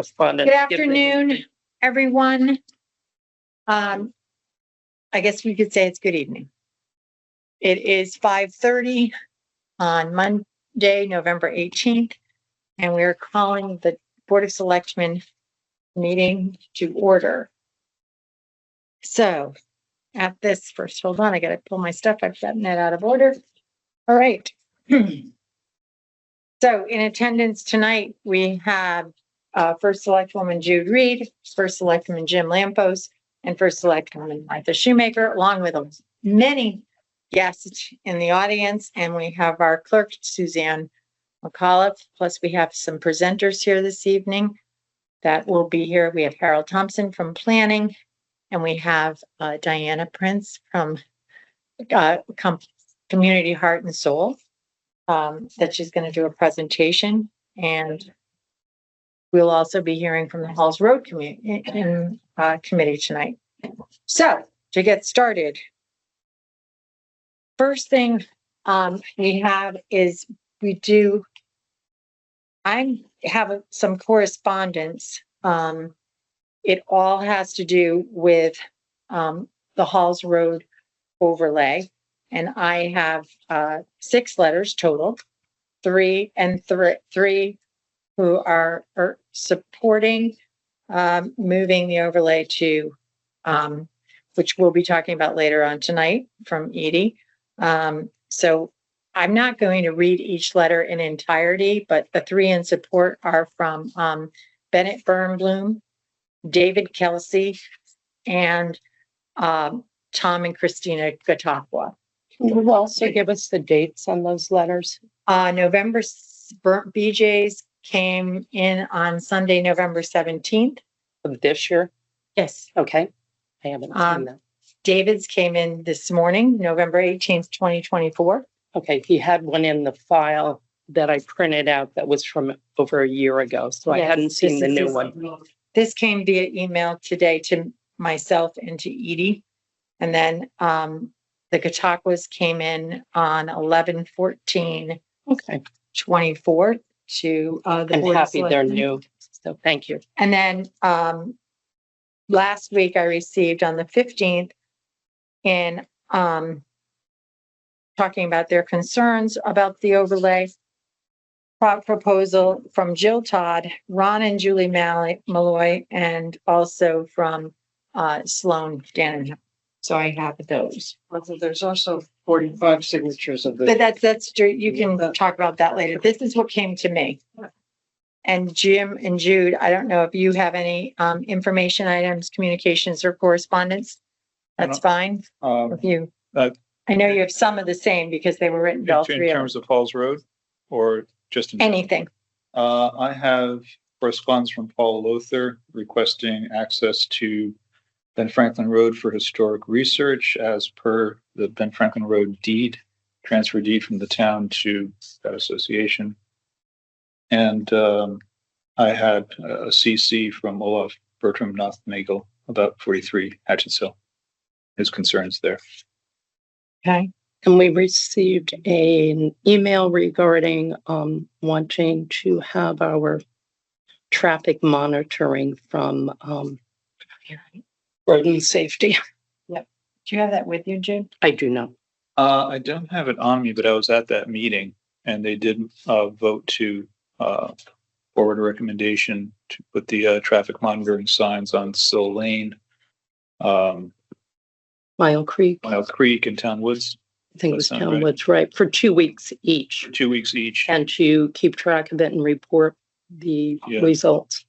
correspondence. Good afternoon, everyone. I guess we could say it's good evening. It is 5:30 on Monday, November 18th, and we're calling the Board of Selectmen meeting to order. So at this first, hold on, I gotta pull my stuff. I've gotten that out of order. All right. So in attendance tonight, we have First Selectwoman Jude Reed, First Selectman Jim Lampos, and First Selectwoman Martha Shoemaker, along with many guests in the audience. And we have our clerk, Suzanne McAuliffe, plus we have some presenters here this evening that will be here. We have Harold Thompson from Planning, and we have Diana Prince from Community Heart and Soul, that she's going to do a presentation. And we'll also be hearing from the Halls Road committee tonight. So to get started, first thing we have is I have some correspondence. It all has to do with the Halls Road overlay. And I have 6 letters total, three who are supporting moving the overlay to, which we'll be talking about later on tonight from Edie. So I'm not going to read each letter in entirety, but the 3 in support are from Bennett Burnbloom, David Kelsey, and Tom and Christina Gataqua. Can you also give us the dates on those letters? November, BJ's came in on Sunday, November 17th. Of this year? Yes. Okay. I haven't seen that. David's came in this morning, November 18th, 2024. Okay. He had one in the file that I printed out that was from over a year ago. So Yes, I hadn't seen the new one. This came via email today to myself and to Edie. And then the Gataquas came in on 11/14/24 Okay. to the I'm Board of happy they're Selectmen. new. So thank you. And then last week I received on the 15th in talking about their concerns about the overlay proposal from Jill Todd, Ron and Julie Malloy, and also from Sloan Danahan. So I have those. There's also 45 signatures of But the. that's true. You can talk about that later. This is what came to me. And Jim and Jude, I don't know if you have any information items, communications, or correspondence. That's fine with you. I know you have some of the same because they were written to all 3 In of them. terms of Falls Road or just in Anything. I have correspondence from Paul Lothar requesting access to Ben Franklin Road for historic research as per the Ben Franklin Road deed, transfer deed from the town to that association. And I had a CC from Olaf Bertram Nothnagel about 43 Hatchetts Hill, his concerns there. Okay. And we received an email regarding wanting to have our traffic monitoring from road and safety. Yep. Do you have that with you, Jude? I do know. I don't have it on me, but I was at that meeting and they did vote to forward a recommendation to put the traffic monitoring signs on Sill Lane, Mile Creek, and Town Woods. I think it was That sound Town right? Woods, right, for 2 weeks each. 2 weeks each. And to keep track of it and report the Yeah. results.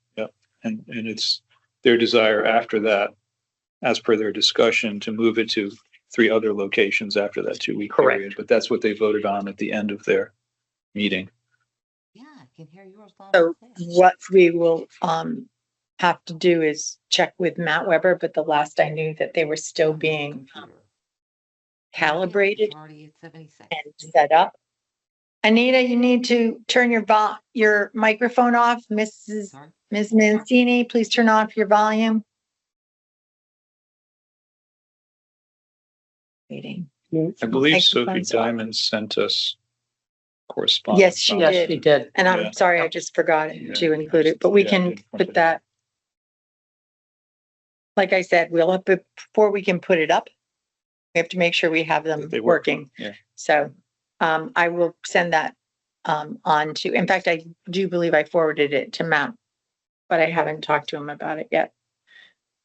And it's their desire after that, as per their discussion, to move it to 3 other locations after that 2-week Correct. period. But that's what they voted on at the end of their meeting. Yeah, I can hear yours. So what we will have to do is check with Matt Weber, but the last I knew that they were still being calibrated Already at 76. and set up. Anita, you need to turn your microphone off. Ms. Mancini, please turn off your volume. Waiting. I believe Microphone's Sophie off. Diamond sent us correspondence. Yes, she on did. Yes, she did. And Yeah. I'm sorry, I just forgot Yeah. to include it, but we Yeah, I can didn't print put it. that. Like I said, we'll have to, before we can put it up, we have to make sure we have them They work. working. Yeah. So, I will send that, on to, in fact, I do believe I forwarded it to Matt, but I haven't talked to him about it yet.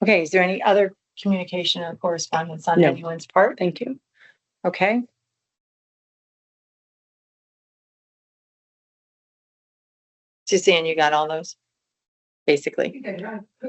Okay, is there any other communication or correspondence on No. anyone's part? Thank you. Okay. Suzanne, you got all those? Basically.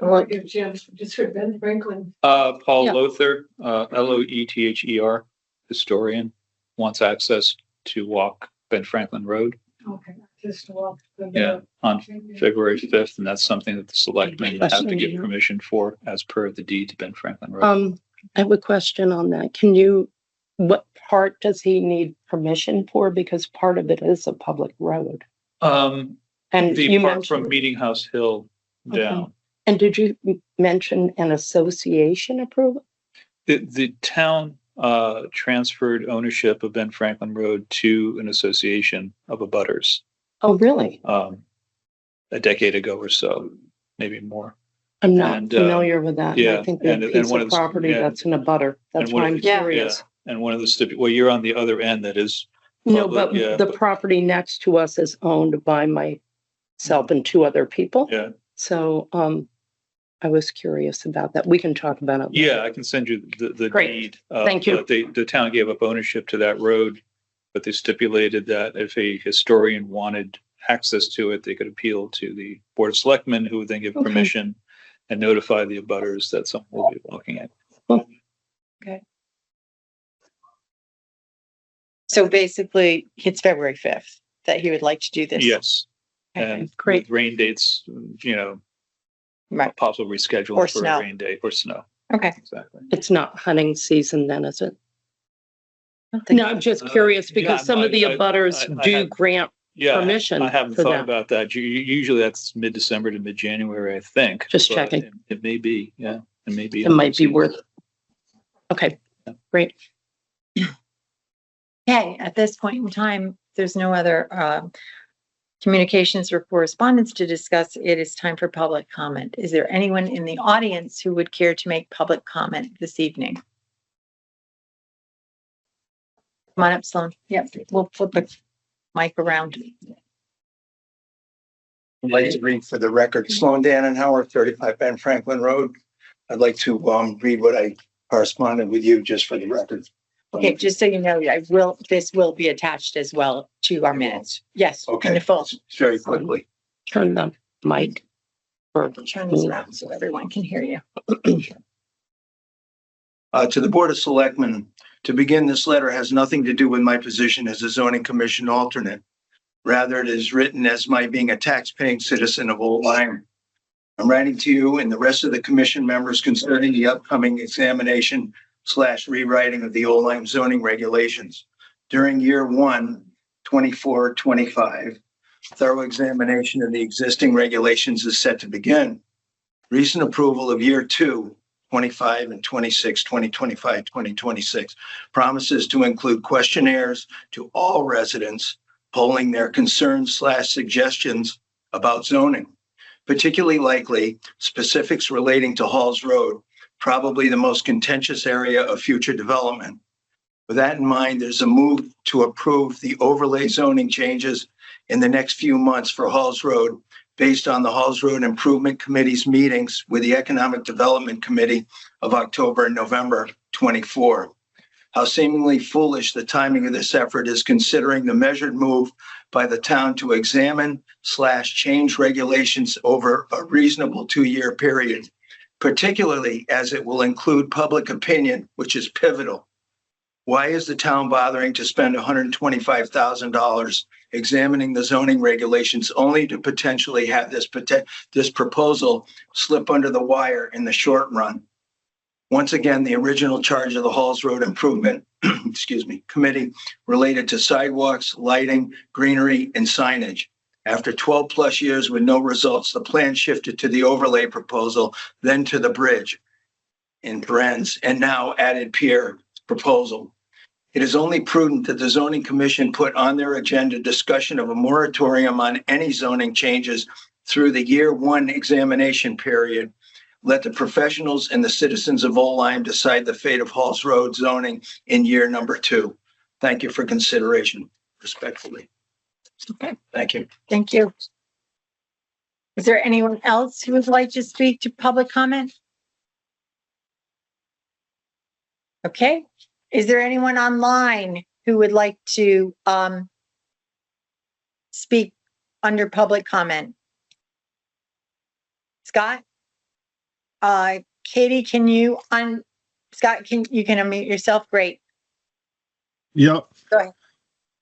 Well, just for Ben Franklin. Paul Yeah. Lothar, Loether, historian, wants access to walk Ben Franklin Road. Okay, just walk. Yeah, on February 5th, and that's something that the selectmen have to get Question. permission for as per the deed to Ben Franklin Road. I have a question on that. What part does he need permission for? Because part of it is a public road. And The you part from mentioned, Meeting House Hill down. and did you mention an association approval? The town transferred ownership of Ben Franklin Road to an association of abutters Oh, really? a decade ago or so, maybe more. I'm not And, familiar with that. And yeah, I think the and piece one of of the- property yeah. that's in a butter. That's And one why of I'm the- Yeah. curious. And one of the well, you're on the other end that is. No, public, but yeah, the property next to us is owned by myself and two other people. Yeah, So, I was curious about that. We can talk about it. yeah, I can send you the Great. deed. Thank you. But the town gave up ownership to that road, but they stipulated that if a historian wanted access to it, they could appeal to the Board of Selectmen, who would then give Okay. permission and notify the abutters that someone will be walking it. So basically, it's February 5th that he would like to do this. Yes, Okay, and great. with rain dates, Right. possible rescheduling Or for snow. a rain date or snow. Okay. Exactly. It's not hunting season then, is it? I don't think- No, I'm just curious yeah, because some of the I abutters do had- grant Yeah, permission I haven't for thought that. about that. Usually that's mid-December to mid-January, I think. Just but checking. It may be, yeah, it may be. It might be worth. Okay, great. Okay, at this point in time, there's no other communications or correspondence to discuss. It is time for public comment. Is there anyone in the audience who would care to make public comment this evening? Come on up, Sloan. Yep, we'll flip the mic around. I'd like to read for the record, Sloan Dan and Howard, 35 Ben Franklin Road. I'd like to read what I corresponded with you just for the record. Okay, just so you know, this will be attached as well to our minutes. Yes, in Okay, the full. very quickly. Turn the mic. Or Turn this around so everyone can hear you. To the Board of Selectmen, to begin, this letter has nothing to do with my position as a zoning commission alternate. Rather, it is written as my being a tax-paying citizen of Old Lyme. I'm writing to you and the rest of the commission members concerning the upcoming examination/rewriting of the Old Lyme zoning regulations. During year 1, 24-25, thorough examination of the existing regulations is set to begin. Recent approval of year 2, 25 and 26, 2025, 2026 promises to include questionnaires to all residents polling their concerns/suggestions about zoning. Particularly likely, specifics relating to Halls Road, probably the most contentious area of future development. With that in mind, there's a move to approve the overlay zoning changes in the next few months for Halls Road based on the Halls Road Improvement Committee's meetings with the Economic Development Committee of October and November 24. How seemingly foolish the timing of this effort is, considering the measured move by the town to examine/change regulations over a reasonable 2-year period, particularly as it will include public opinion, which is pivotal. Why is the town bothering to spend $125,000 examining the zoning regulations only to potentially have this proposal slip under the wire in the short run? Once again, the original charge of the Halls Road Improvement Committee related to sidewalks, lighting, greenery, and signage. After 12 plus years with no results, the plan shifted to the overlay proposal, then to the bridge in Brens, and now added pier proposal. It is only prudent that the zoning commission put on their agenda discussion of a moratorium on any zoning changes through the year one examination period. Let the professionals and the citizens of Old Lyme decide the fate of Halls Road zoning in year number 2. Thank you for consideration. Respectfully. Okay. Thank you. Thank you. Is there anyone else who would like to speak to public comment? Okay. Is there anyone online who would like to speak under public comment? Scott? Katie, Scott, you can unmute yourself? Great. Yep. Go ahead.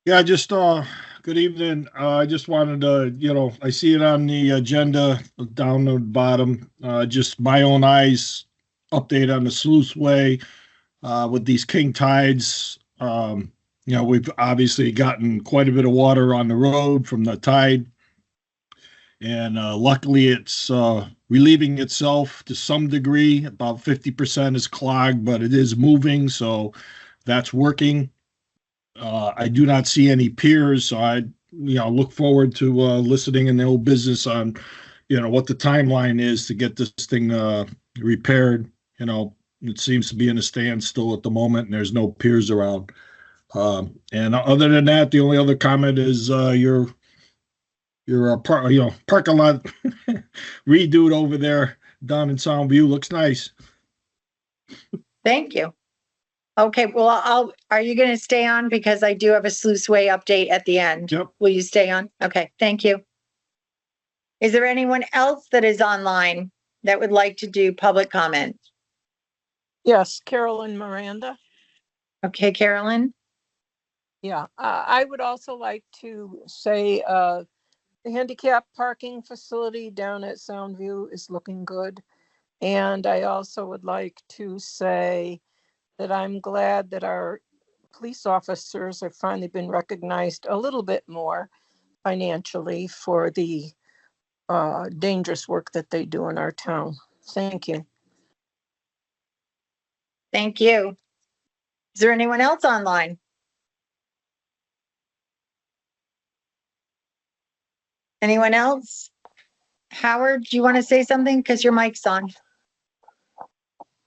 Yeah, just good evening. I just wanted to, I see it on the agenda down the bottom. Just my own eyes update on the sluice way with these king tides. We've obviously gotten quite a bit of water on the road from the tide. And luckily it's relieving itself to some degree. About 50% is clogged, but it is moving, so that's working. I do not see any piers, so I look forward to listening in the old business on what the timeline is to get this thing repaired. It seems to be in a standstill at the moment, and there's no piers around. And other than that, the only other comment is your parking lot redoed over there down in Soundview looks nice. Thank you. Okay, well, are you going to stay on? Because I do have a sluice way update at the end. Yep. Will you stay on? Okay, thank you. Is there anyone else that is online that would like to do public comment? Yes, Carolyn Miranda. Okay, Carolyn? Yeah, I would also like to say the handicap parking facility down at Soundview is looking good. And I also would like to say that I'm glad that our police officers have finally been recognized a little bit more financially for the dangerous work that they do in our town. Thank you. Thank you. Is there anyone else online? Anyone else? Howard, do you want to say something? Because your mic's on.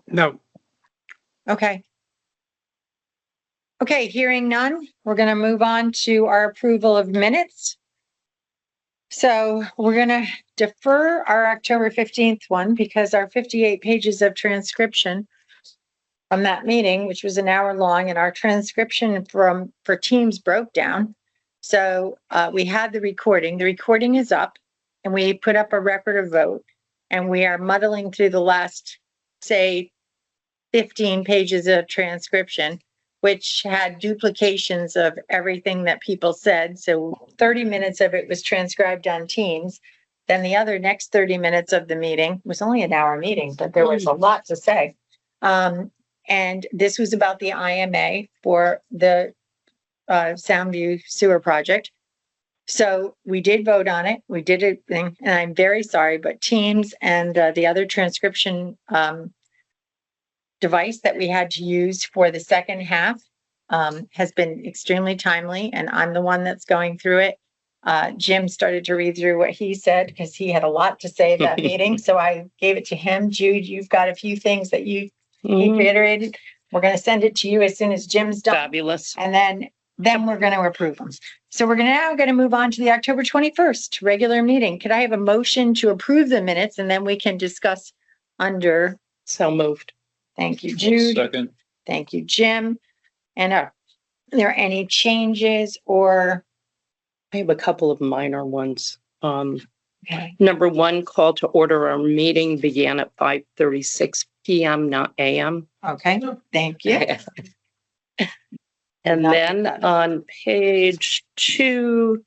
No. Okay. Okay, hearing none, we're going to move on to our approval of minutes. So we're going to defer our October 15th one because our 58 pages of transcription from that meeting, which was an hour long, and our transcription for Teams broke down. So we had the recording. The recording is up, and we put up a record of vote, and we are muddling through the last, say, 15 pages of transcription, which had duplications of everything that people said. So 30 minutes of it was transcribed on Teams. Then the other next 30 minutes of the meeting was only an hour meeting, but there was a lot to say. And this was about the IMA for the Soundview sewer project. So we did vote on it. We did a thing, and I'm very sorry, but Teams and the other transcription device that we had to use for the second half has been extremely timely, and I'm the one that's going through it. Jim started to read through what he said because he had a lot to say at that meeting. So I gave it to him. Jude, you've got a few things that he reiterated. We're going to send it to you as soon as Jim's done. Fabulous. And then we're going to approve them. So we're now going to move on to the October 21st regular meeting. Could I have a motion to approve the minutes, and then we can discuss under? So moved. Thank you, Jude. Second. Thank you, Jim. And are there any changes or? I have a couple of minor ones. Okay. Number one, call to order our meeting began at 5:36 p.m., not a.m. Okay, thank you. And Not then that. on page 2,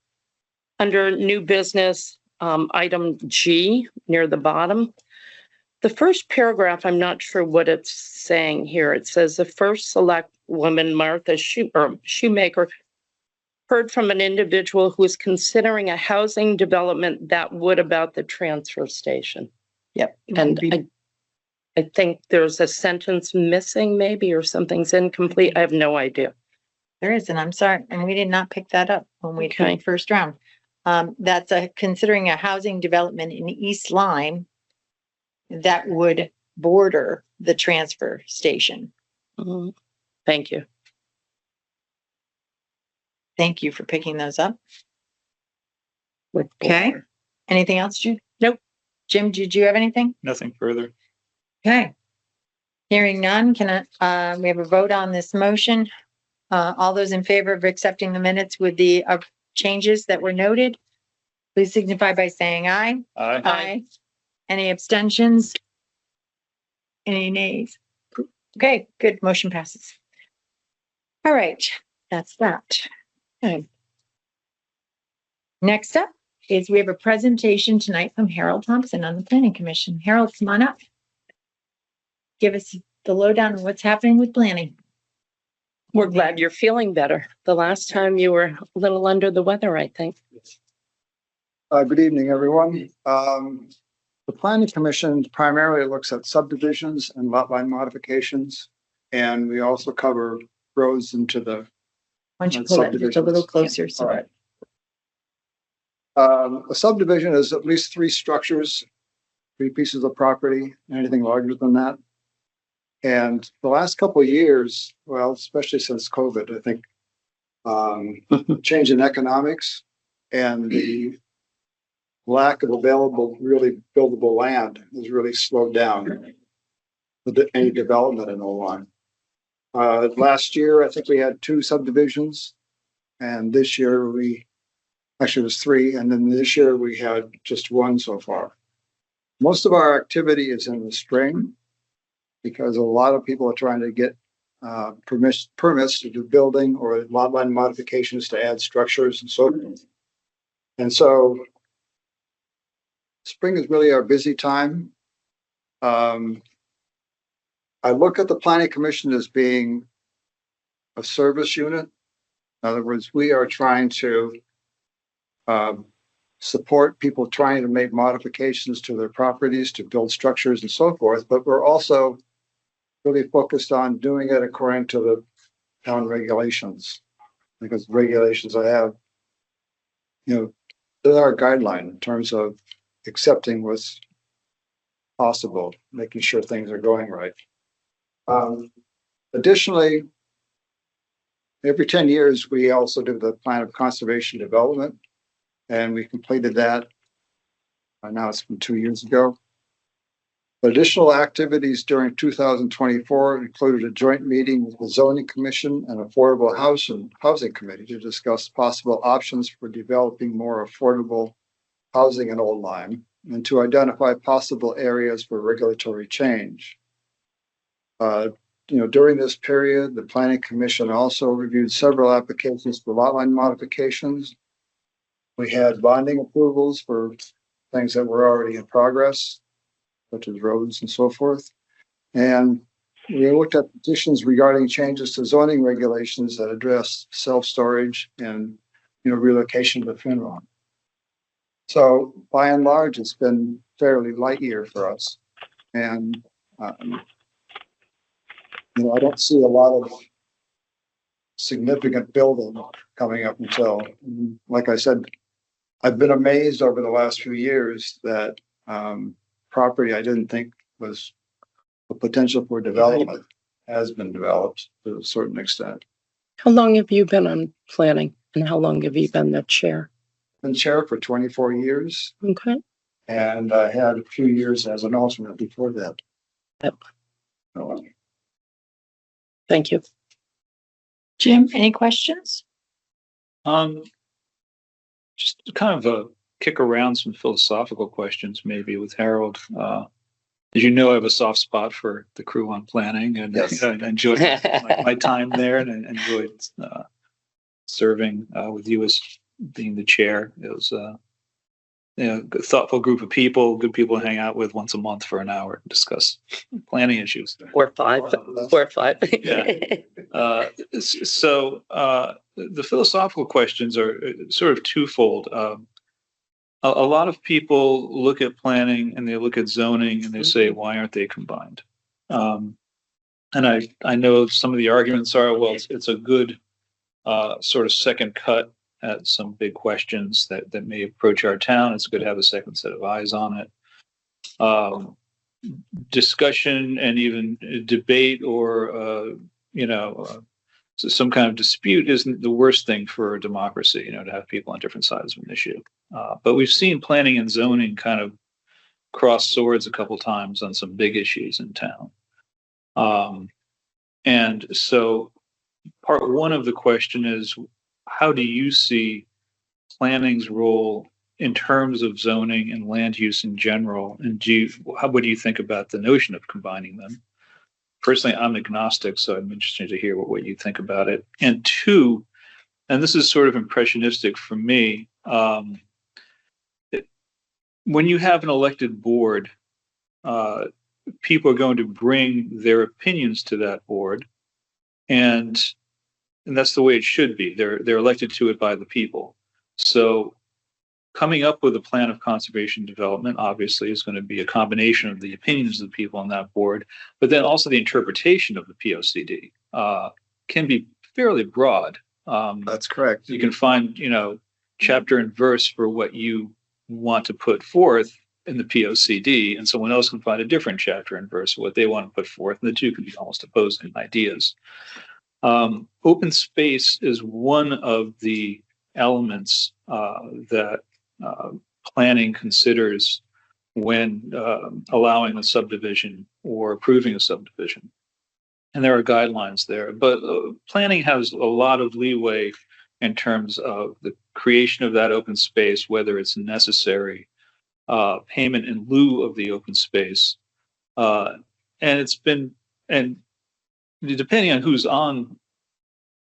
under new business, item G near the bottom. The first paragraph, I'm not sure what it's saying here. It says the first select woman, Martha Shoemaker, heard from an individual who is considering a housing development that would about the transfer station. Yep. And I think there's a sentence missing maybe, or something's incomplete. I have no idea. There is, and I'm sorry, and we did not pick that up when we did Okay. the first round. That's considering a housing development in East Lyme that would border the transfer station. Mhm. Thank you. Thank you for picking those up. With Okay. border. Anything else, Jude? Nope. Jim, did you have anything? Nothing further. Okay. Hearing none, we have a vote on this motion? All those in favor of accepting the minutes with the changes that were noted, please signify by saying aye. Aye. Any abstentions? Any nays? Okay, good. Motion passes. All right, that's that. Okay. Next up is we have a presentation tonight from Harold Thompson on the Planning Commission. Harold, come on up. Give us the lowdown on what's happening with planning. We're glad you're feeling better. The last time you were a little under the weather, I think. Good evening, everyone. The Planning Commission primarily looks at subdivisions and lot line modifications. And we also cover roads into the, Why don't you pull that just a little closer? all So right. A subdivision is at least 3 structures, 3 pieces of property, anything larger than that. And the last couple of years, well, especially since COVID, I think, change in economics and the lack of available, really buildable land has really slowed down any development in O1. Last year, I think we had 2 subdivisions, and this year actually it was 3, and then this year we had just 1 so far. Most of our activity is in the spring because a lot of people are trying to get permits to do building or lot line modifications to add structures and so forth. And so spring is really our busy time. I look at the Planning Commission as being a service unit. In other words, we are trying to support people trying to make modifications to their properties, to build structures and so forth, but we're also really focused on doing it according to the town regulations. Because regulations I have, they're our guideline in terms of accepting what's possible, making sure things are going right. Additionally, every 10 years, we also do the plan of conservation development, and we completed that. Now it's from 2 years ago. Additional activities during 2024 included a joint meeting with the Zoning Commission and Affordable Housing Committee to discuss possible options for developing more affordable housing in Old Lyme and to identify possible areas for regulatory change. During this period, the Planning Commission also reviewed several applications for lot line modifications. We had bonding approvals for things that were already in progress, such as roads and so forth. And we looked at petitions regarding changes to zoning regulations that address self-storage and, relocation to FINRON. So by and large, it's been fairly light year for us. And, I don't see a lot of significant building coming up until, like I said, I've been amazed over the last few years that property I didn't think was a potential for development has been developed to a certain extent. How long have you been on planning and how long have you been the chair? Been chair for 24 years. Okay. And I had a few years as an alternate before that. Yep. So, Thank you. Jim, any questions? Just kind of a kick around some philosophical questions, maybe with Harold. As you know, I have a soft spot for the crew on planning, and Yes. I enjoyed my time there, and I enjoyed serving with you as being the chair. It was a thoughtful group of people, good people to hang out with once a month for an hour and discuss planning issues. Or 5. Yeah. So the philosophical questions are sort of twofold. A lot of people look at planning and they look at zoning and they say, why aren't they combined? And I know some of the arguments are, well, it's a good sort of second cut at some big questions that may approach our town. It's good to have a second set of eyes on it. Discussion and even debate or, some kind of dispute isn't the worst thing for a democracy, to have people on different sides of an issue. But we've seen planning and zoning kind of cross swords a couple times on some big issues in town. And so part one of the question is, how do you see planning's role in terms of zoning and land use in general? And what do you think about the notion of combining them? Personally, I'm agnostic, so I'm interested to hear what you think about it. And two, and this is sort of impressionistic for me, when you have an elected board, people are going to bring their opinions to that board, and that's the way it should be. They're elected to it by the people. So coming up with a plan of conservation development obviously is going to be a combination of the opinions of the people on that board, but then also the interpretation of the POCD can be fairly broad. That's correct. You can find, chapter and verse for what you want to put forth in the POCD, and someone else can find a different chapter and verse of what they want to put forth, and the two can be almost opposing ideas. Open space is one of the elements that planning considers when allowing a subdivision or approving a subdivision. And there are guidelines there, but planning has a lot of leeway in terms of the creation of that open space, whether it's necessary, payment in lieu of the open space. And depending on who's on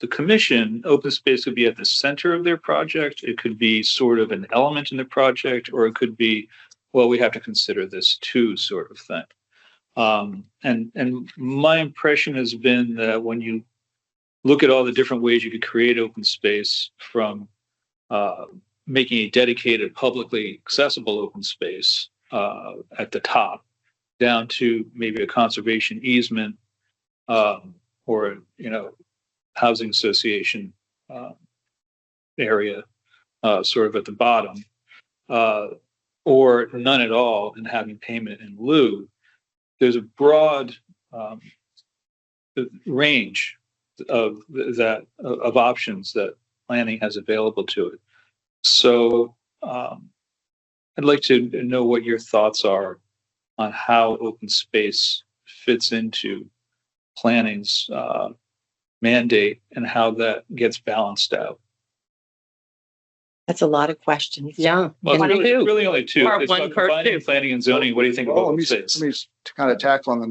the commission, open space could be at the center of their project. It could be sort of an element in the project, or it could be, well, we have to consider this too, sort of thing. And my impression has been that when you look at all the different ways you could create open space, from making a dedicated, publicly accessible open space at the top, down to maybe a conservation easement, or housing association area, sort of at the bottom, or none at all and having payment in lieu. There's a broad range of options that planning has available to it. So I'd like to know what your thoughts are on how open space fits into planning's mandate and how that gets balanced out. That's a lot of questions. Yeah. Well, Part it's really, two. really only two. Part It's one, about part combining two. planning and zoning. What do you think of Well, open let space? me kind of tackle them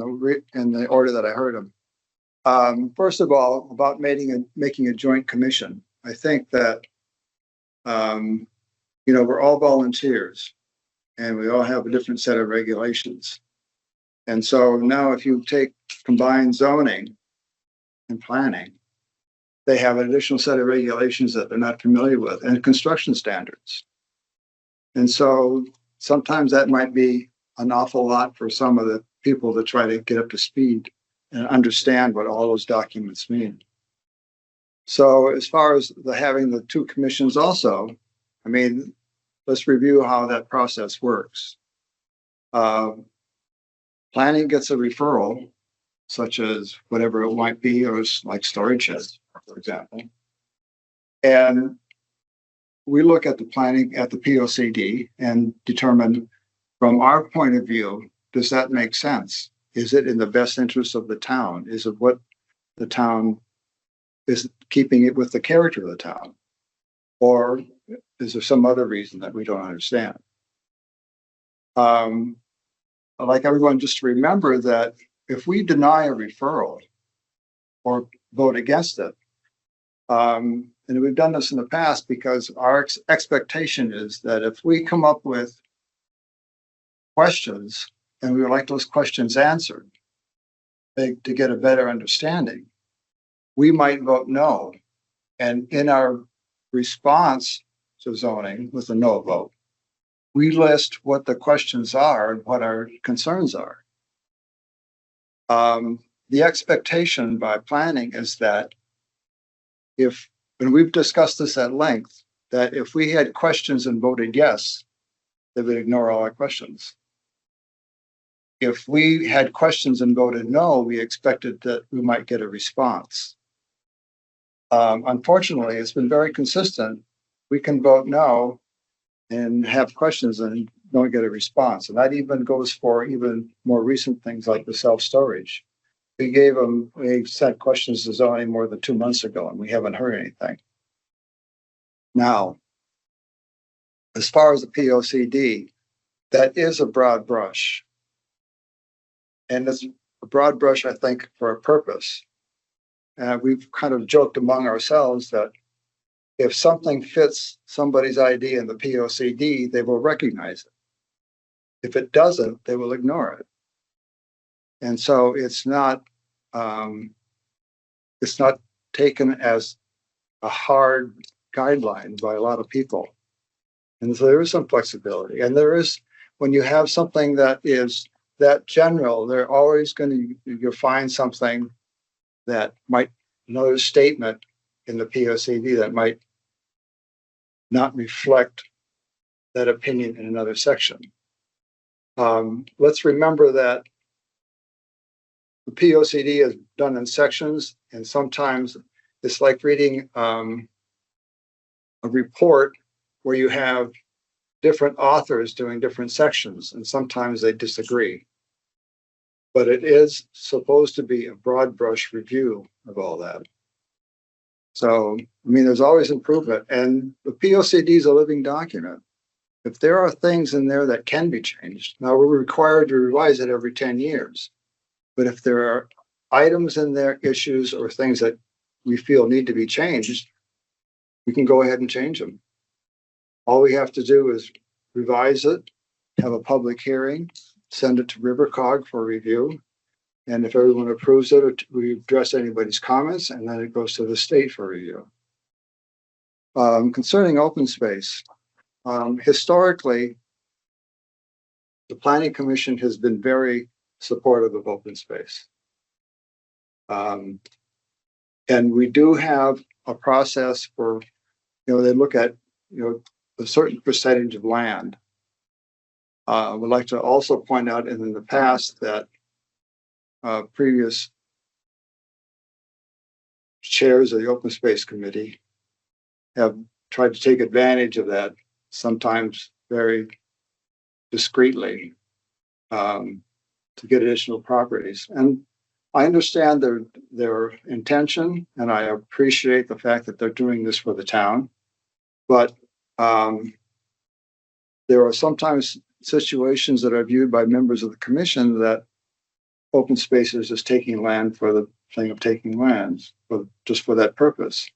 in the order that I heard them. First of all, about making a joint commission. I think that, we're all volunteers and we all have a different set of regulations. And so now if you take combined zoning and planning, they have an additional set of regulations that they're not familiar with, and construction standards. And so sometimes that might be an awful lot for some of the people to try to get up to speed and understand what all those documents mean. So as far as having the two commissions also, let's review how that process works. Planning gets a referral, such as whatever it might be, or like storage sheds, for example. And we look at the planning at the POCD and determine, from our point of view, does that make sense? Is it in the best interest of the town? Is it what the town is, keeping it with the character of the town? Or is there some other reason that we don't understand? I'd like everyone just to remember that if we deny a referral or vote against it, and we've done this in the past because our expectation is that if we come up with questions and we would like those questions answered to get a better understanding, we might vote no. And in our response to zoning with a no vote, we list what the questions are and what our concerns are. The expectation by planning is that if and we've discussed this at length, that if we had questions and voted yes, they would ignore all our questions. If we had questions and voted no, we expected that we might get a response. Unfortunately, it's been very consistent. We can vote no and have questions and don't get a response. And that even goes for even more recent things like the self-storage. We sent questions to zoning more than 2 months ago and we haven't heard anything. Now, as far as the POCD, that is a broad brush. And it's a broad brush, I think, for a purpose. And we've kind of joked among ourselves that if something fits somebody's ID in the POCD, they will recognize it. If it doesn't, they will ignore it. And so it's not taken as a hard guideline by a lot of people. And so there is some flexibility. And there is, when you have something that is that general, they're always you'll find something that might, another statement in the POCD that might not reflect that opinion in another section. Let's remember that the POCD is done in sections, and sometimes it's like reading a report where you have different authors doing different sections, and sometimes they disagree. But it is supposed to be a broad brush review of all that. So, I mean, there's always improvement, and the POCD is a living document. If there are things in there that can be changed, now we're required to revise it every 10 years. But if there are items in there, issues or things that we feel need to be changed, we can go ahead and change them. All we have to do is revise it, have a public hearing, send it to RiverCog for review. And if everyone approves it, we address anybody's comments, and then it goes to the state for review. Concerning open space, historically, the Planning Commission has been very supportive of open space. And we do have a process for, they look at, a certain percentage of land. I would like to also point out in the past that previous chairs of the Open Space Committee have tried to take advantage of that, sometimes very discreetly, to get additional properties. And I understand their intention, and I appreciate the fact that they're doing this for the town. But there are sometimes situations that are viewed by members of the commission that open space is just taking land for the thing of taking lands, just for that purpose.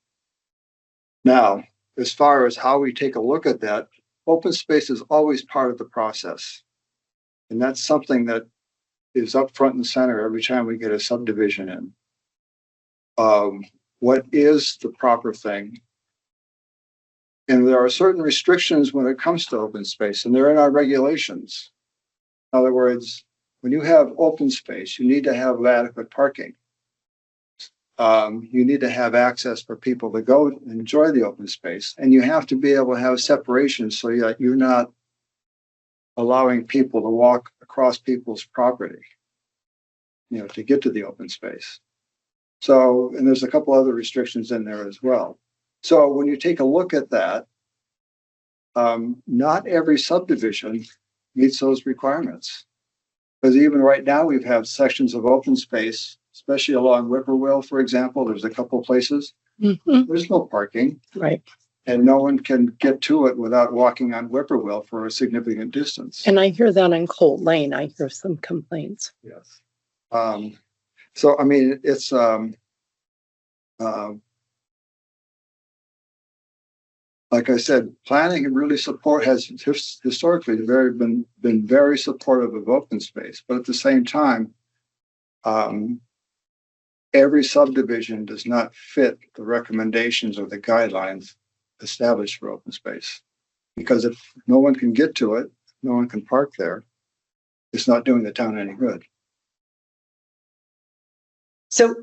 Now, as far as how we take a look at that, open space is always part of the process. And that's something that is up front and center every time we get a subdivision in. What is the proper thing? And there are certain restrictions when it comes to open space, and they're in our regulations. In other words, when you have open space, you need to have adequate parking. You need to have access for people to go and enjoy the open space, and you have to be able to have separation so that you're not allowing people to walk across people's property, to get to the open space. So, and there's a couple other restrictions in there as well. So when you take a look at that, not every subdivision meets those requirements. Because even right now, we've had sections of open space, especially along Whippoorwill, for example. There's a couple places. Mhm. There's no parking. Right. And no one can get to it without walking on Whippoorwill for a significant distance. And I hear that in Colt Lane. I hear some complaints. Yes. So, I mean, it's, like I said, planning and really has historically been very supportive of open space, but at the same time, every subdivision does not fit the recommendations or the guidelines established for open space. Because if no one can get to it, no one can park there, it's not doing the town any good. So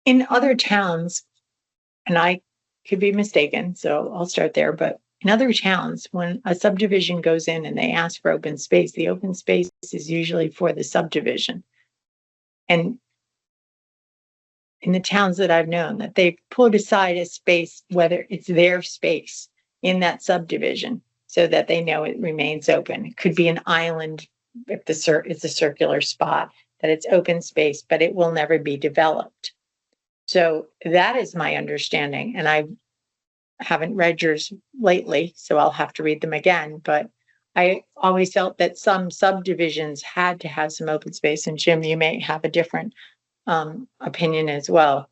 in other towns, and I could be mistaken, so I'll start there, but in other towns, when a subdivision goes in and they ask for open space, the open space is usually for the subdivision. And in the towns that I've known, that they put aside a space, whether it's their space in that subdivision, so that they know it remains open. It could be an island if it's a circular spot, that it's open space, but it will never be developed. So that is my understanding, and I haven't read yours lately, so I'll have to read them again, but I always felt that some subdivisions had to have some open space, and Jim, you may have a different opinion as well,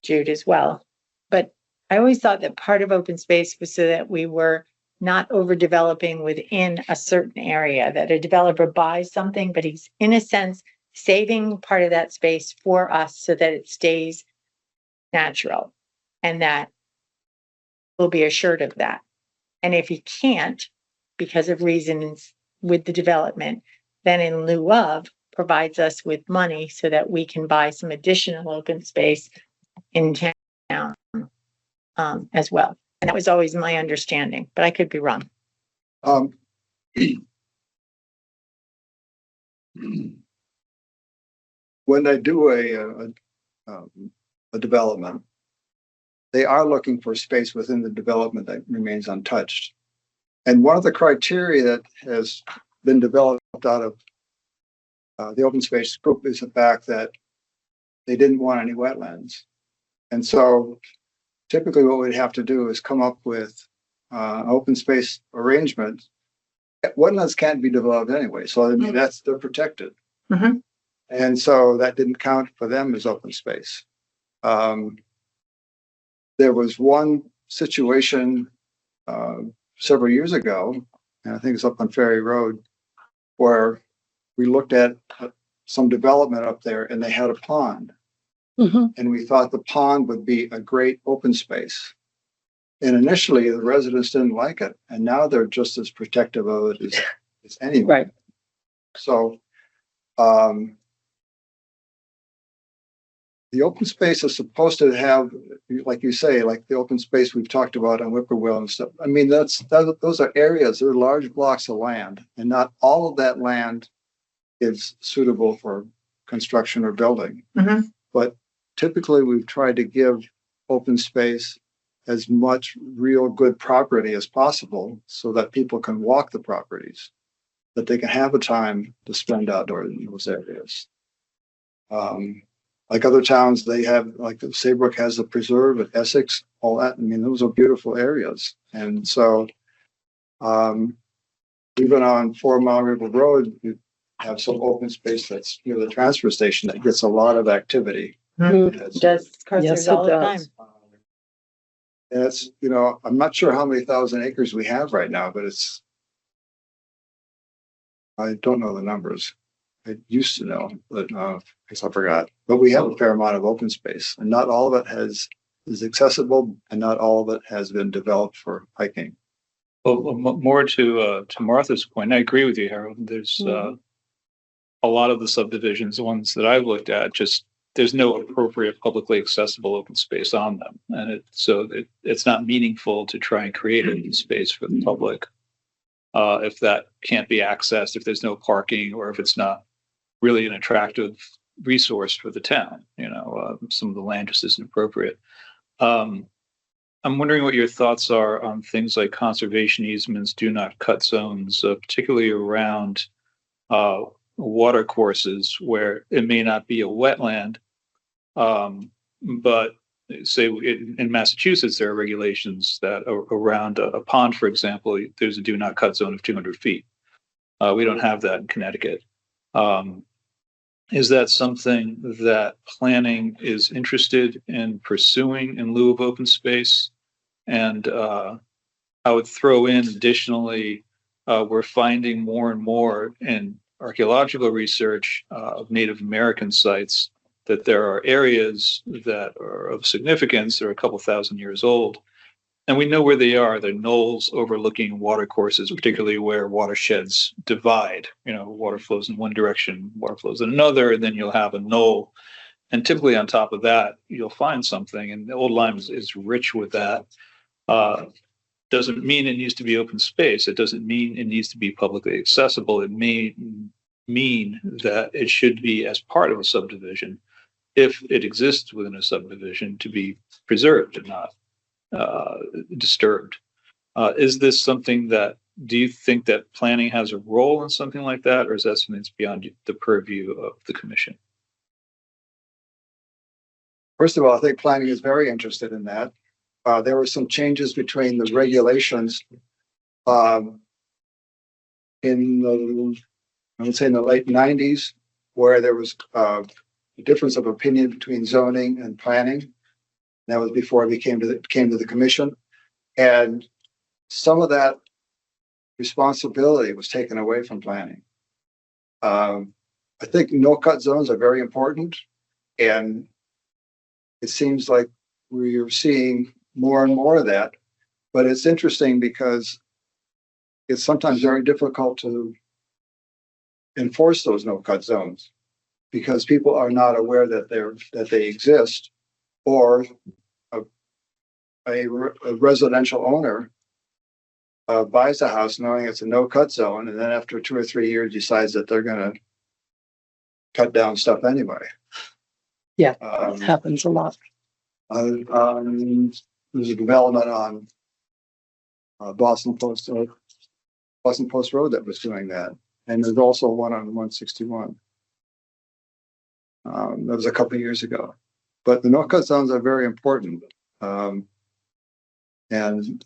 Jude as well. But I always thought that part of open space was so that we were not overdeveloping within a certain area, that a developer buys something, but he's in a sense saving part of that space for us so that it stays natural, and that we'll be assured of that. And if he can't, because of reasons with the development, then in lieu of provides us with money so that we can buy some additional open space in town as well. And that was always my understanding, but I could be wrong. Um, when they do a development, they are looking for space within the development that remains untouched. And one of the criteria that has been developed out of the open space group is the fact that they didn't want any wetlands. And so typically what we'd have to do is come up with open space arrangement. Wetlands can't be developed anyway, so I mean they're protected. Mm-hmm. And so that didn't count for them as open space. There was one situation several years ago, and I think it's up on Ferry Road, where we looked at some development up there and they had a pond. Mm-hmm. And we thought the pond would be a great open space. And initially the residents didn't like it, and now they're just as protective of it as anyone. Right. So the open space is supposed to have, like you say, like the open space we've talked about on Whippoorwill and stuff. I mean, those are areas, they're large blocks of land, and not all of that land is suitable for construction or building. Mm-hmm. But typically we've tried to give open space as much real good property as possible so that people can walk the properties, that they can have a time to spend outdoors in those areas. Like other towns, they have, like Saybrook has a preserve at Essex, all that. I mean, those are beautiful areas. And so even on 4 Mile River Road, you have some open space that's near the transfer station that gets a lot of activity. Mm-hmm. It does Yes, crossers all it the does. time. And it's, I'm not sure how many thousand acres we have right now, but I don't know the numbers. I used to know, but I guess I forgot. But we have a fair amount of open space, and not all of it is accessible, and not all of it has been developed for hiking. Well, more to Martha's point, I agree with you, Harold. There's a lot of the subdivisions, the ones that I've looked at, just there's no appropriate publicly accessible open space on them, and it's not meaningful to try and create open space for the public if that can't be accessed, if there's no parking, or if it's not really an attractive resource for the town. Some of the land just isn't appropriate. I'm wondering what your thoughts are on things like conservation easements, do not cut zones, particularly around water courses where it may not be a wetland, but say in Massachusetts, there are regulations that around a pond, for example, there's a do not cut zone of 200 feet. We don't have that in Connecticut. Is that something that planning is interested in pursuing in lieu of open space? And I would throw in additionally, we're finding more and more in archaeological research of Native American sites that there are areas that are of significance, they're a couple thousand years old, and we know where they are. They're knolls overlooking water courses, particularly where watersheds divide. Water flows in one direction, water flows in another, and then you'll have a knoll. And typically on top of that, you'll find something, and the Old Lyme is rich with that. Doesn't mean it needs to be open space. It doesn't mean it needs to be publicly accessible. It may mean that it should be as part of a subdivision, if it exists within a subdivision, to be preserved and not disturbed. Is this something that, do you think that planning has a role in something like that, or is that something that's beyond the purview of the commission? First of all, I think planning is very interested in that. There were some changes between the regulations in the, I would say in the late 90s, where there was a difference of opinion between zoning and planning. That was before it came to the commission. And some of that responsibility was taken away from planning. I think no-cut zones are very important, and it seems like we're seeing more and more of that. But it's interesting because it's sometimes very difficult to enforce those no-cut zones because people are not aware that they exist, or a residential owner buys a house knowing it's a no-cut zone, and then after 2 or 3 years decides that they're going to cut down stuff anyway. Yeah, it happens a lot. There's a development on Boston Post Road that was doing that, and there's also one on 161. That was a couple of years ago, but the no-cut zones are very important. And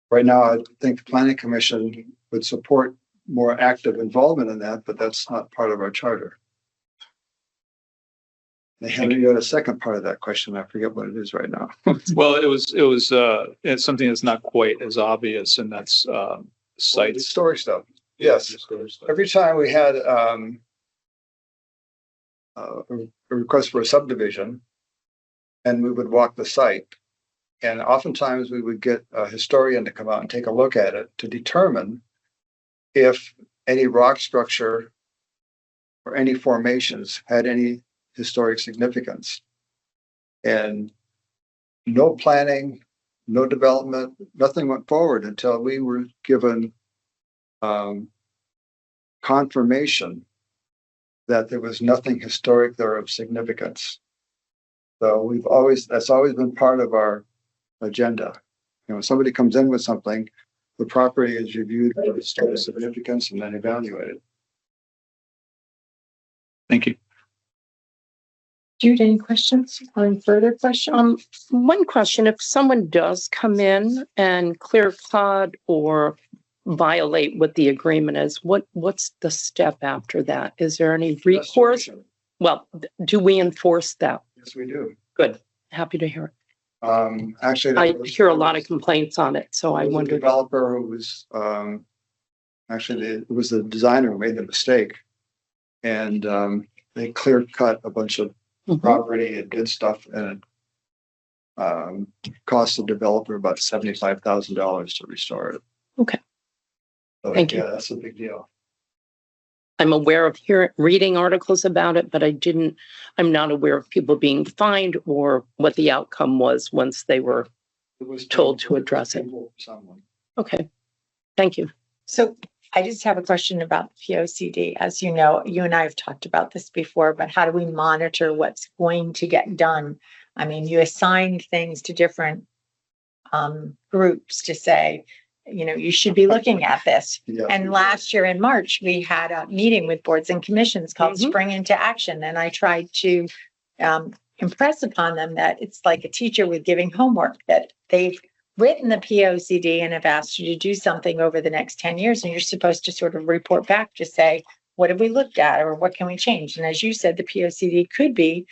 right now, I think the Planning Commission would support more active involvement in that, but that's not part of our charter. You had a second part of that question. I forget what it is right now. Well, it's something that's not quite as obvious, and that's sites. Story stuff. Yes. Every time we had a request for a subdivision, and we would walk the site, and oftentimes we would get a historian to come out and take a look at it to determine if any rock structure or any formations had any historic significance. And no planning, no development, nothing went forward until we were given confirmation that there was nothing historic there of significance. So that's always been part of our agenda. You know, when somebody comes in with something, the property is reviewed for historic significance and then evaluated. Thank you. Jude, any questions? Any further questions? One question, if someone does come in and clear cut or violate what the agreement is, what's the step after that? Is there any recourse? Well, do we enforce that? Yes, we do. Good. Happy to hear it. Actually, I hear a lot of complaints on it, so I was a wondered. developer who was it was the designer who made the mistake, and they clear cut a bunch of property and did stuff, and it cost the developer about $75,000 to restore it. Okay. So, Thank you. Yeah, that's a big deal. I'm aware of reading articles about it, but I'm not aware of people being fined or what the outcome was once they were It was told to address it. Someone. Okay. Thank you. So I just have a question about the POCD. As you know, you and I have talked about this before, but how do we monitor what's going to get done? I mean, you assign things to different groups to say, you know, you should be looking at this. Yeah. And last year in March, we had a meeting with boards and commissions called Spring into Action. And I tried to impress upon them that it's like a teacher with giving homework, that they've written the POCD and have asked you to do something over the next 10 years. And you're supposed to sort of report back to say, what have we looked at or what can we change? And as you said, the POCD could be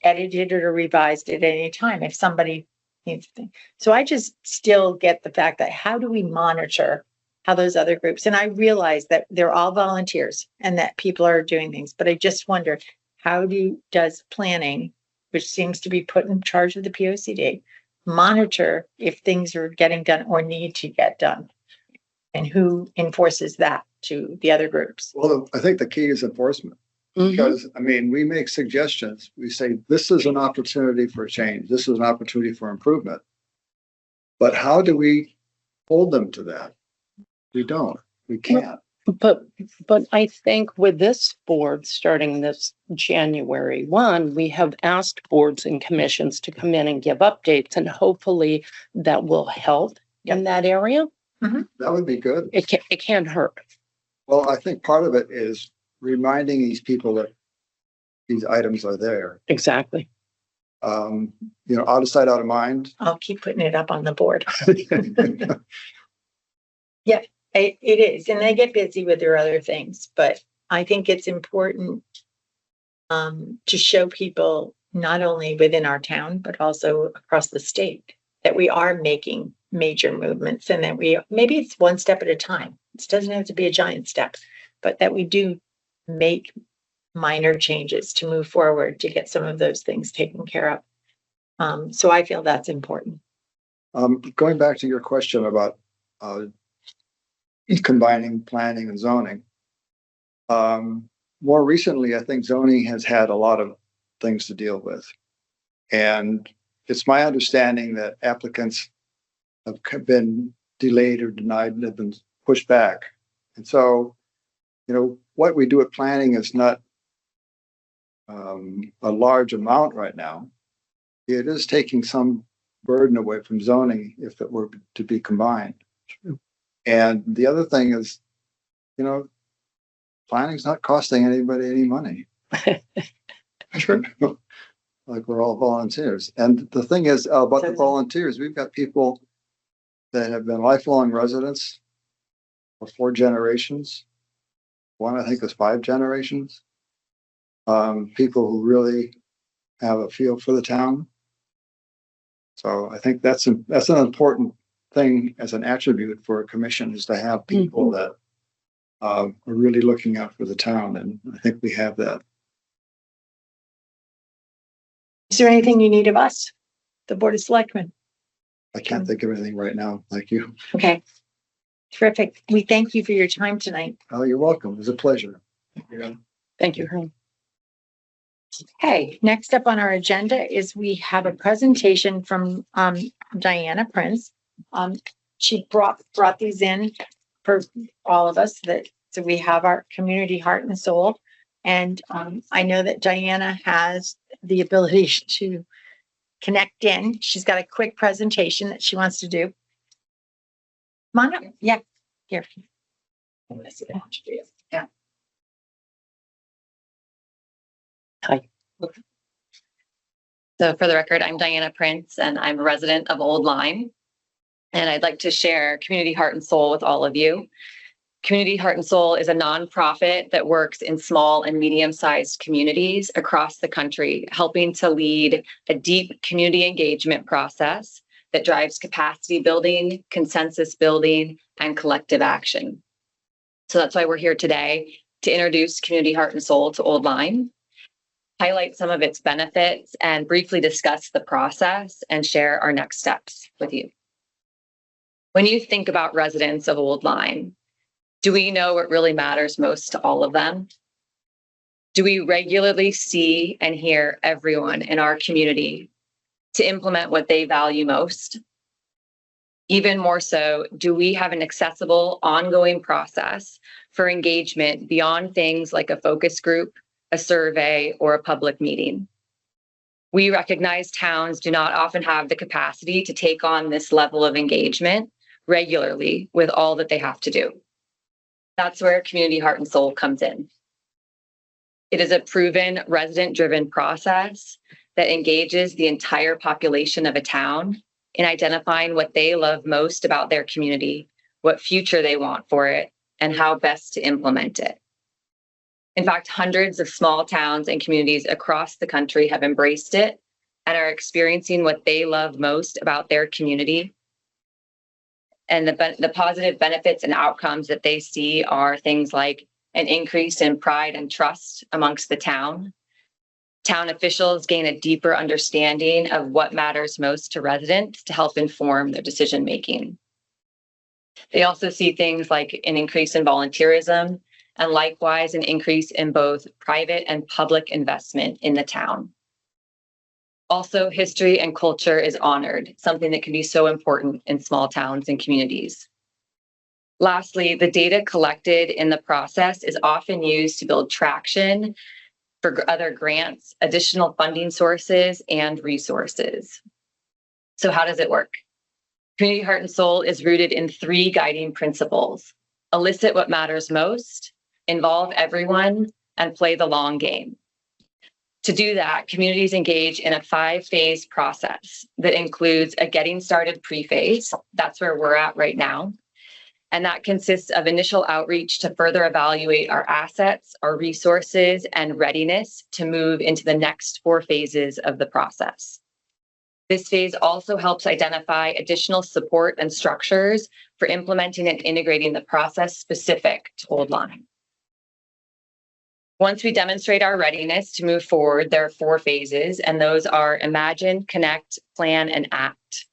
edited or revised at any time if somebody needs a thing. So I just still get the fact that how do we monitor how those other groups, and I realize that they're all volunteers and that people are doing things, but I just wonder, how does planning, which seems to be put in charge of the POCD, monitor if things are getting done or need to get done? And who enforces that to the other groups? Well, I think the key is enforcement. Mhm. Because, I mean, we make suggestions. We say, this is an opportunity for change. This is an opportunity for improvement. But how do we hold them to that? We don't. We can't. But, I think with this board, starting this January 1, we have asked boards and commissions to come in and give updates, and hopefully that will help in that area. That would be good. It can't hurt. Well, I think part of it is reminding these people that these items are there. Exactly. You know, out of sight, out of mind. I'll keep putting it up on the board. It is, and they get busy with their other things, but I think it's important to show people not only within our town, but also across the state that we are making major movements and that maybe it's one step at a time. It doesn't have to be a giant step, but that we do make minor changes to move forward to get some of those things taken care of. So I feel that's important. Going back to your question about combining planning and zoning. More recently, I think zoning has had a lot of things to deal with. And it's my understanding that applicants have been delayed or denied and have been pushed back. And so, you know, what we do at planning is not a large amount right now. It is taking some burden away from zoning if it were to be combined. And the other thing is, you know, planning's not costing anybody any money. Like we're all volunteers. And the thing is about the volunteers, we've got people that have been lifelong residents for 4 generations. One, I think, is 5 generations. People who really have a feel for the town. So I think that's an important thing as an attribute for a commission, is to have people that are really looking out for the town, and I think we have that. Is there anything you need of us, the Board of Selectmen? I can't think of anything right now. Thank you. Okay. Terrific. We thank you for your time tonight. Oh, you're welcome. It was a pleasure. Yeah. Thank you, Herm. Okay, next up on our agenda is we have a presentation from Diana Prince. She brought these in for all of us, so we have our community heart and soul. And I know that Diana has the ability to connect in. She's got a quick presentation that she wants to do. Come on up. Yeah, here. Yeah. Hi. So for the record, I'm Diana Prince and I'm a resident of Old Lyme. And I'd like to share Community Heart and Soul with all of you. Community Heart and Soul is a nonprofit that works in small and medium-sized communities across the country, helping to lead a deep community engagement process that drives capacity building, consensus building, and collective action. So that's why we're here today, to introduce Community Heart and Soul to Old Lyme, highlight some of its benefits, and briefly discuss the process and share our next steps with you. When you think about residents of Old Lyme, do we know what really matters most to all of them? Do we regularly see and hear everyone in our community to implement what they value most? Even more so, do we have an accessible, ongoing process for engagement beyond things like a focus group, a survey, or a public meeting? We recognize towns do not often have the capacity to take on this level of engagement regularly with all that they have to do. That's where Community Heart and Soul comes in. It is a proven resident-driven process that engages the entire population of a town in identifying what they love most about their community, what future they want for it, and how best to implement it. In fact, hundreds of small towns and communities across the country have embraced it and are experiencing what they love most about their community. And the positive benefits and outcomes that they see are things like an increase in pride and trust amongst the town. Town officials gain a deeper understanding of what matters most to residents to help inform their decision making. They also see things like an increase in volunteerism and likewise an increase in both private and public investment in the town. Also, history and culture is honored, something that can be so important in small towns and communities. Lastly, the data collected in the process is often used to build traction for other grants, additional funding sources, and resources. So how does it work? Community Heart and Soul is rooted in 3 guiding principles: elicit what matters most, involve everyone, and play the long game. To do that, communities engage in a 5-phase process that includes a getting started pre-phase. That's where we're at right now. And that consists of initial outreach to further evaluate our assets, our resources, and readiness to move into the next 4 phases of the process. This phase also helps identify additional support and structures for implementing and integrating the process specific to Old Lyme. Once we demonstrate our readiness to move forward, there are 4 phases, and those are imagine, connect, plan, and act.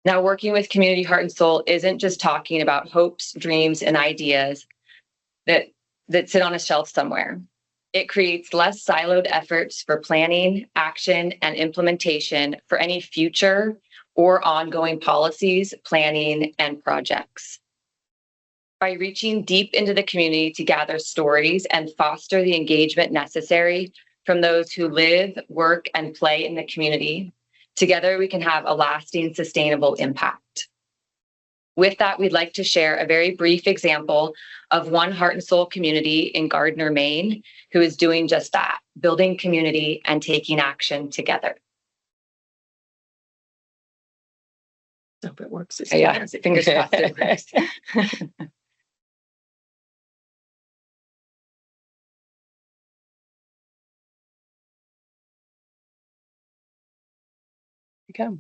Now, working with Community Heart and Soul isn't just talking about hopes, dreams, and ideas that sit on a shelf somewhere. It creates less siloed efforts for planning, action, and implementation for any future or ongoing policies, planning, and projects. By reaching deep into the community to gather stories and foster the engagement necessary from those who live, work, and play in the community, together we can have a lasting, sustainable impact. With that, we'd like to share a very brief example of one Heart and Soul community in Gardner, Maine, who is doing just that, building community and taking action together. Hope it works. Yeah, fingers crossed it works. Go.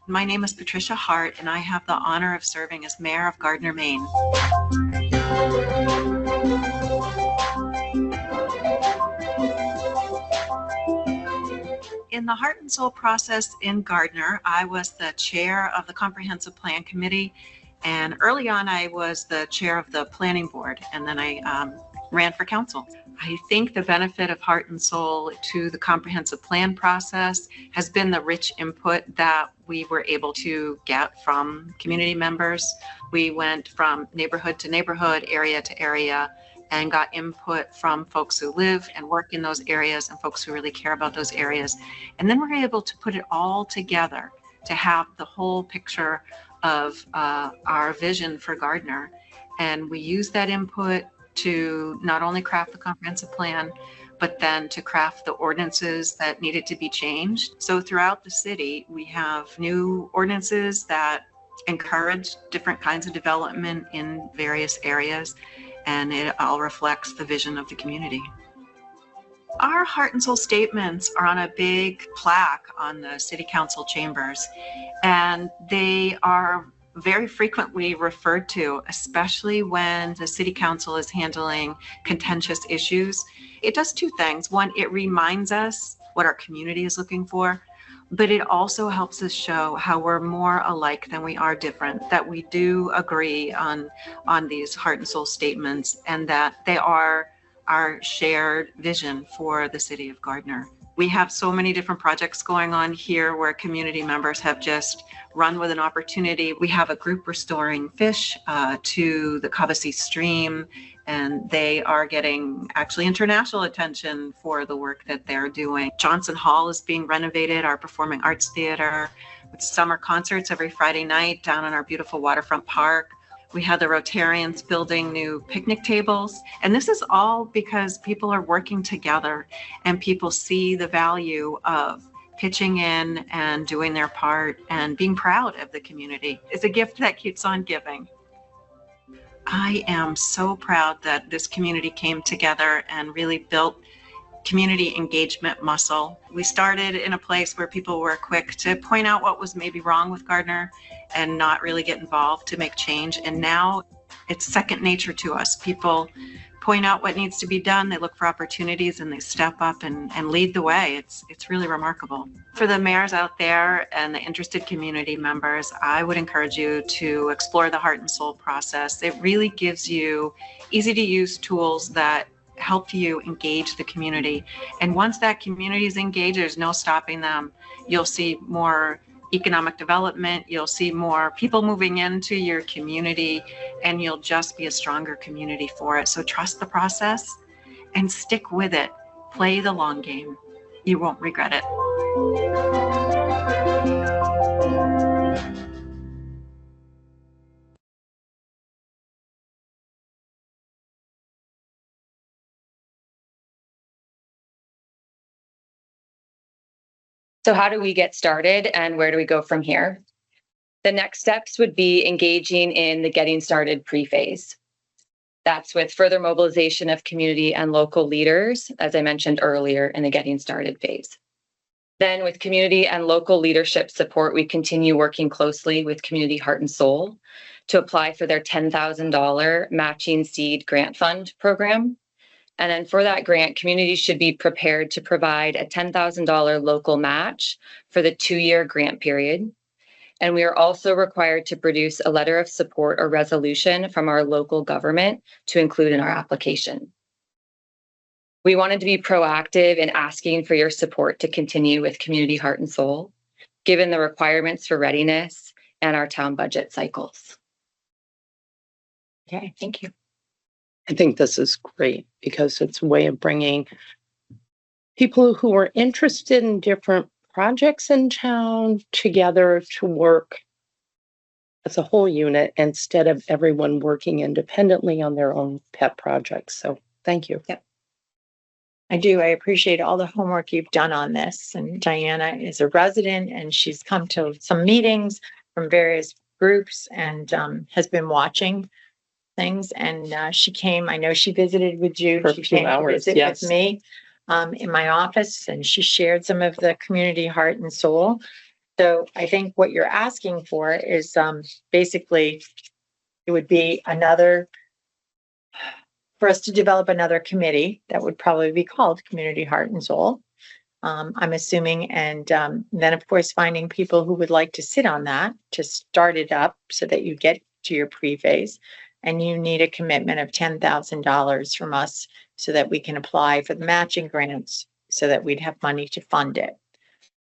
My name is Patricia Hart, and I have the honor of serving as Mayor of Gardner, Maine. In the Heart and Soul process in Gardner, I was the chair of the Comprehensive Plan Committee, and early on I was the chair of the Planning Board, and then I ran for council. I think the benefit of Heart and Soul to the comprehensive plan process has been the rich input that we were able to get from community members. We went from neighborhood to neighborhood, area to area, and got input from folks who live and work in those areas and folks who really care about those areas. And then we're able to put it all together to have the whole picture of our vision for Gardner. And we use that input to not only craft the comprehensive plan, but then to craft the ordinances that needed to be changed. So throughout the city, we have new ordinances that encourage different kinds of development in various areas, and it all reflects the vision of the community. Our Heart and Soul statements are on a big plaque on the city council chambers, and they are very frequently referred to, especially when the city council is handling contentious issues. It does 2 things. One, it reminds us what our community is looking for, but it also helps us show how we're more alike than we are different, that we do agree on these Heart and Soul statements, and that they are our shared vision for the city of Gardner. We have so many different projects going on here where community members have just run with an opportunity. We have a group restoring fish to the Cavasee Stream, and they are getting actually international attention for the work that they're doing. Johnson Hall is being renovated, our performing arts theater, with summer concerts every Friday night down in our beautiful waterfront park. We had the Rotarians building new picnic tables. And this is all because people are working together and people see the value of pitching in and doing their part and being proud of the community. It's a gift that keeps on giving. I am so proud that this community came together and really built community engagement muscle. We started in a place where people were quick to point out what was maybe wrong with Gardner and not really get involved to make change. And now it's second nature to us. People point out what needs to be done. They look for opportunities and they step up and lead the way. It's really remarkable. For the mayors out there and the interested community members, I would encourage you to explore the Heart and Soul process. It really gives you easy to use tools that help you engage the community. And once that community is engaged, there's no stopping them. You'll see more economic development, you'll see more people moving into your community, and you'll just be a stronger community for it. So trust the process and stick with it. Play the long game. You won't regret it. So how do we get started and where do we go from here? The next steps would be engaging in the getting started pre-phase. That's with further mobilization of community and local leaders, as I mentioned earlier, in the getting started phase. Then with community and local leadership support, we continue working closely with Community Heart and Soul to apply for their $10,000 matching seed grant fund program. And then for that grant, communities should be prepared to provide a $10,000 local match for the 2-year grant period. And we are also required to produce a letter of support or resolution from our local government to include in our application. We wanted to be proactive in asking for your support to continue with Community Heart and Soul, given the requirements for readiness and our town budget cycles. Okay, thank you. I think this is great because it's a way of bringing people who are interested in different projects in town together to work as a whole unit instead of everyone working independently on their own pet projects. So thank you. Yep. I do. I appreciate all the homework you've done on this. And Diana is a resident and she's come to some meetings from various groups and has been watching things. And she came, I know she visited with you. For a She few came to hours, visit yes. with me in my office and she shared some of the Community Heart and Soul. So I think what you're asking for is basically it would be for us to develop another committee that would probably be called Community Heart and Soul. I'm assuming, and then of course finding people who would like to sit on that to start it up so that you get to your pre-phase. And you need a commitment of $10,000 from us so that we can apply for the matching grants so that we'd have money to fund it.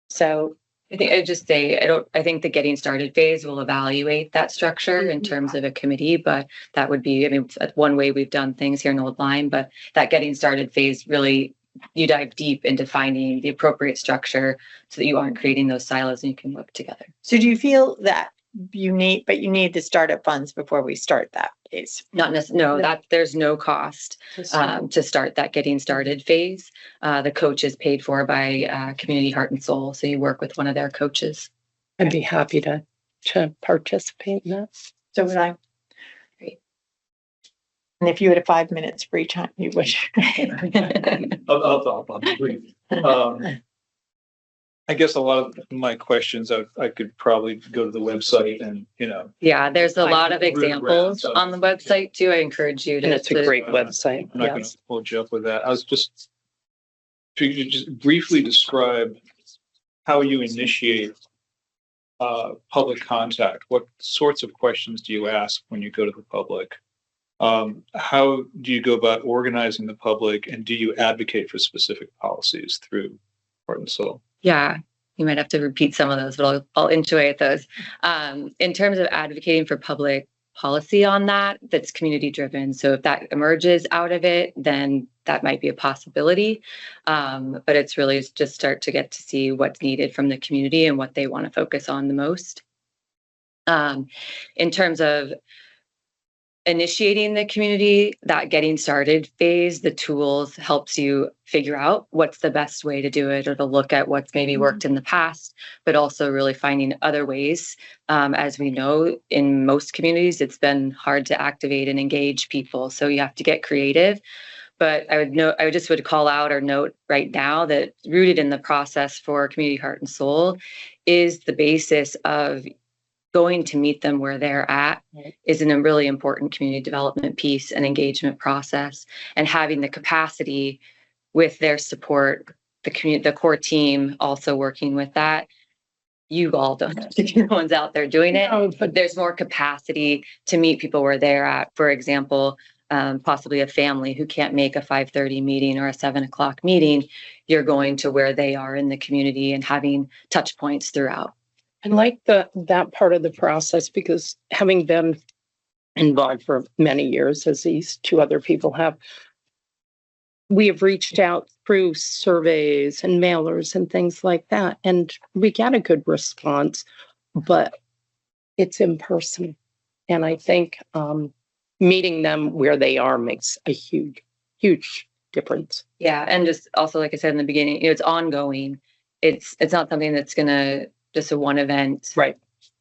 So I think I'd just say, I think the getting started phase will evaluate that structure in terms of a committee, but that would be, I mean, one way we've done things here in Old Lyme, but that getting started phase really, you dive deep into finding the appropriate structure so that you aren't creating those silos and you can work together. So do you feel that you need the startup funds before we start that phase? Not necessarily, that there's no cost to start that getting started phase. The coach is paid for by Community Heart and Soul. So you work with one of their coaches. I'd be happy to participate in that. So would I. Great. And if you had a 5 minutes free time, you would. I'll be brief. I guess a lot of my questions, I could probably go to the website and, Yeah, there's a I lot of root around examples stuff. on the website too. I encourage you to. And it's a great I'm website. not going Yes. to hold you up with that. I was just, if you could just briefly describe how you initiate public contact. What sorts of questions do you ask when you go to the public? How do you go about organizing the public, and do you advocate for specific policies through Heart and Soul? Yeah, you might have to repeat some of those, but I'll enjoy those. In terms of advocating for public policy on that's community driven. So if that emerges out of it, then that might be a possibility. But it's really just start to get to see what's needed from the community and what they want to focus on the most. In terms of initiating the community, that getting started phase, the tools helps you figure out what's the best way to do it or to look at what's maybe worked in the past, but also really finding other ways. As we know, in most communities, it's been hard to activate and engage people. So you have to get creative, But I would just would call out or note right now that rooted in the process for Community Heart and Soul is the basis of going to meet them where they're at is a really important community development piece and engagement process, and having the capacity with their support, the core team also working with that. You all don't have to be the ones out there doing it, but there's more capacity to meet people where they're at. For example, possibly a family who can't make a 5:30 meeting or a 7 o'clock meeting, you're going to where they are in the community and having touch points throughout. I like that part of the process because having been involved for many years, as these two other people have, we have reached out through surveys and mailers and things like that, and we get a good response, but it's in person. And I think meeting them where they are makes a huge difference. Yeah, and just also, like I said in the beginning, it's ongoing. It's not something that's gonna just a one event Right.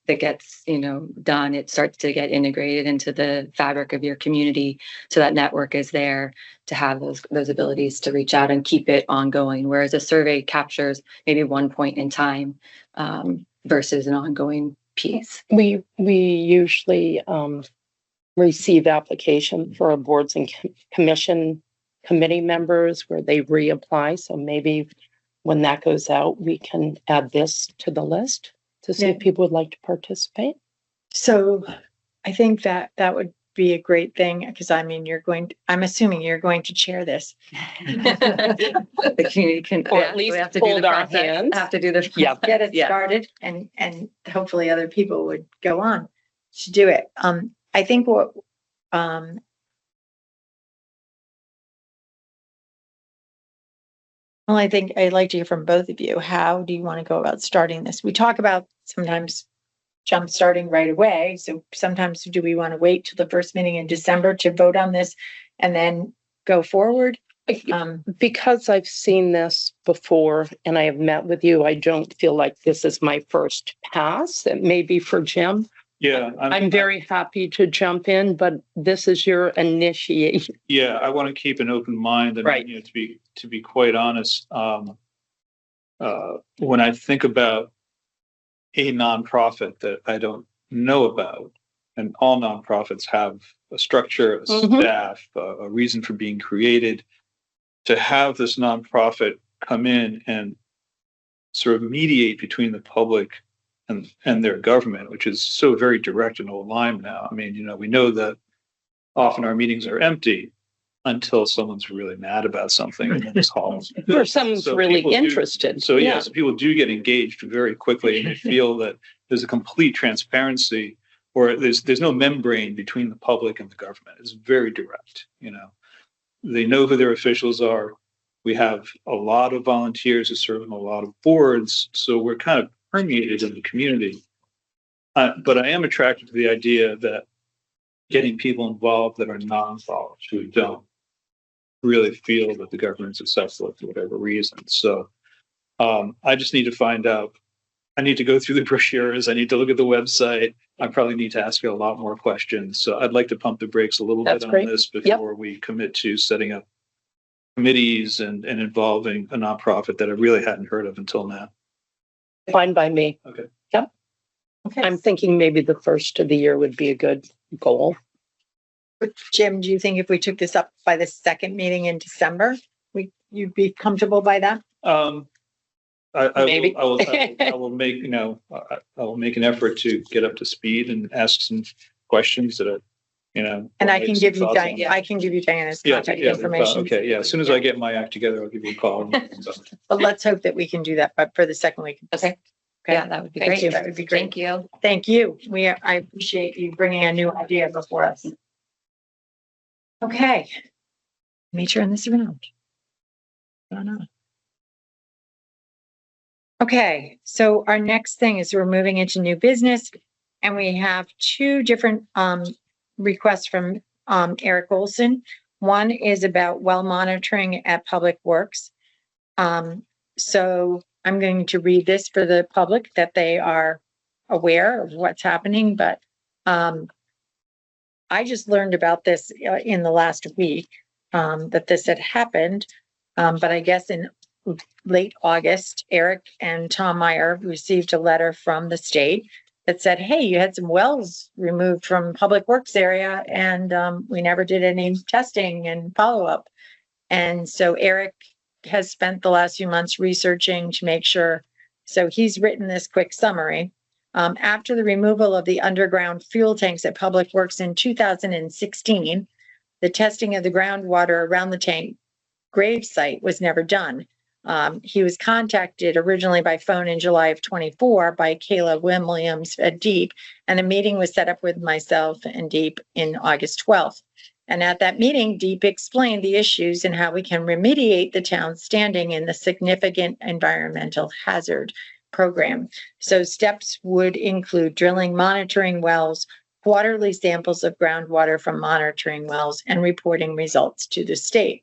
that gets done. It starts to get integrated into the fabric of your community, so that network is there to have those abilities to reach out and keep it ongoing. Whereas a survey captures maybe one point in time versus an ongoing piece. We usually receive application for our boards and committee members where they reapply. So maybe when that goes out, we can add this to the list to see if people would like to participate. So I think that would be a great thing, because I'm assuming you're going to chair this. The community can, Or at least we have to do hold the our process, hands. have to do the Yeah. Get it Yeah. started, and hopefully other people would go on to do it. I think what well, I think I'd like to hear from both of you. How do you want to go about starting this? We talk about sometimes jump starting right away. So sometimes do we want to wait till the first meeting in December to vote on this and then go forward? Because I've seen this before and I have met with you, I don't feel like this is my first pass. It may be for Jim. Yeah, I'm very happy to jump in, but this is your initiation. Yeah, I want to keep an open mind and, Right. To be quite honest, when I think about a nonprofit that I don't know about, and all nonprofits have a structure, a Mhm. staff, a reason for being created, to have this nonprofit come in and sort of mediate between the public and their government, which is so very direct in Old Lyme now. I mean, we know that often our meetings are empty until someone's really mad about something in this hall. Or someone's So really people do- interested. So yes, people do get engaged very quickly, and they feel that there's a complete transparency, or there's no membrane between the public and the government. It's very direct. They know who their officials are. We have a lot of volunteers who serve on a lot of boards, so we're kind of permeated in the community. But I am attracted to the idea that getting people involved that are non-involved, who don't really feel that the government's successful for whatever reason. So I just need to find out. I need to go through the brochures. I need to look at the website. I probably need to ask you a lot more questions. So I'd like to pump the brakes a little That's bit great. on this before we commit to setting up committees and involving a nonprofit that I really hadn't heard of until now. Fine by me. Okay. Yep. Okay. I'm thinking maybe the first of the year would be a good goal. Jim, do you think if we took this up by the second meeting in December, you'd be comfortable by that? Maybe. I will make, I will make an effort to get up to speed and ask some questions that are, And I can give you Diana's contact information. Okay, yeah. As soon as I get my act together, I'll give you a call. But let's hope that we can do that, but for the second week. Okay. Okay. Yeah, that would be Thank great. you. That would be great. Thank you. Thank you. I appreciate you bringing a new idea before us. Okay. Let me turn this around. Okay, so our next thing is we're moving into new business, and we have two different requests from Eric Olson. One is about well monitoring at Public Works. So I'm going to read this for the public that they are aware of what's happening, but I just learned about this in the last week. that this had happened. But I guess in late August, Eric and Tom Meyer received a letter from the state that said, hey, you had some wells removed from Public Works area and we never did any testing and follow-up. And so Eric has spent the last few months researching to make sure. So he's written this quick summary. After the removal of the underground fuel tanks at Public Works in 2016, the testing of the groundwater around the tank grave site was never done. He was contacted originally by phone in July of 24 by Kayla Williams at Deep, and a meeting was set up with myself and Deep in August 12th. And at that meeting, Deep explained the issues and how we can remediate the town's standing in the significant environmental hazard program. So steps would include drilling monitoring wells, quarterly samples of groundwater from monitoring wells, and reporting results to the state.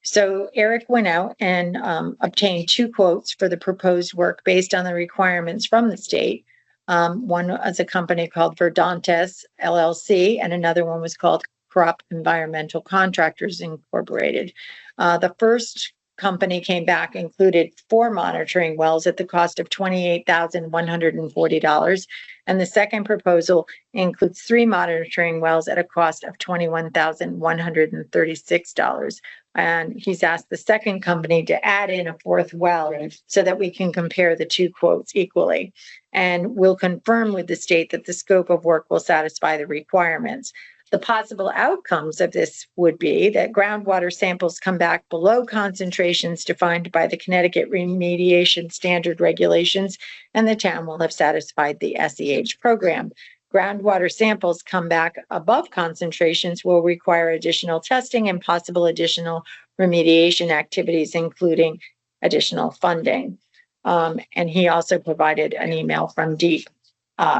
So Eric went out and obtained 2 quotes for the proposed work based on the requirements from the state. One was a company called Verdantes LLC, and another one was called Crop Environmental Contractors Incorporated. The first company came back, included 4 monitoring wells at the cost of $28,140. And the second proposal includes 3 monitoring wells at a cost of $21,136. And he's asked the second company to add in a 4th well so that we can compare the 2 quotes equally. And we'll confirm with the state that the scope of work will satisfy the requirements. The possible outcomes of this would be that groundwater samples come back below concentrations defined by the Connecticut Remediation Standard Regulations, and the town will have satisfied the SEH program. Groundwater samples come back above concentrations will require additional testing and possible additional remediation activities, including additional funding. And he also provided an email from Deep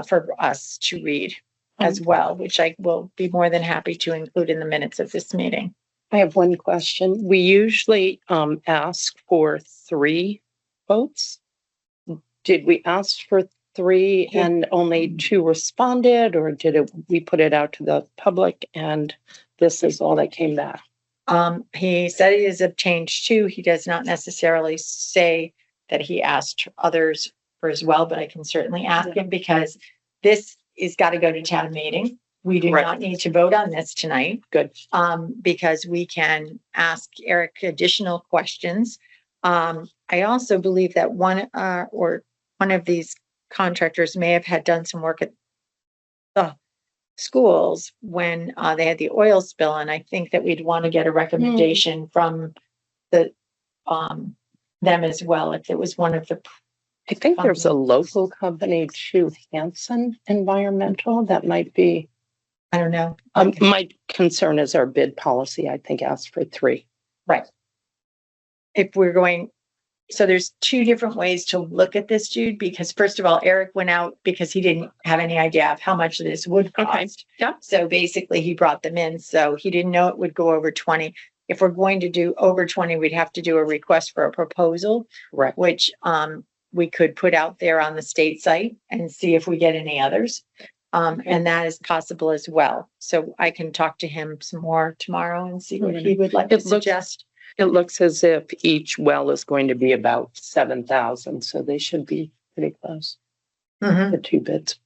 for us to read as well, which I will be more than happy to include in the minutes of this meeting. I have one question. We usually ask for 3 votes. Did we ask for 3 and only 2 responded, or we put it out to the public and this is all that came back? He said he has obtained 2. He does not necessarily say that he asked others for as well, but I can certainly ask him because this is got to go to town meeting. We do not need to vote on this tonight. Good. Because we can ask Eric additional questions. I also believe that one of these contractors may have had done some work at the schools when they had the oil spill, and I think that we'd want to get a recommendation from the them as well if it was one of the. I think there's a local company too, Hanson Environmental, that might be. I don't know. My concern is our bid policy, I think, asks for 3. Right. If we're going, so there's 2 different ways to look at this, Jude, because first of all, Eric went out because he didn't have any idea of how much this would cost. Okay. Yeah. So basically he brought them in. So he didn't know it would go over 20. If we're going to do over 20, we'd have to do a request for a proposal, Right. which we could put out there on the state site and see if we get any others. And that is possible as well. So I can talk to him some more tomorrow and see what he would like to suggest. It looks as if each well is going to be about 7,000, so they should be pretty close. The 2 bids.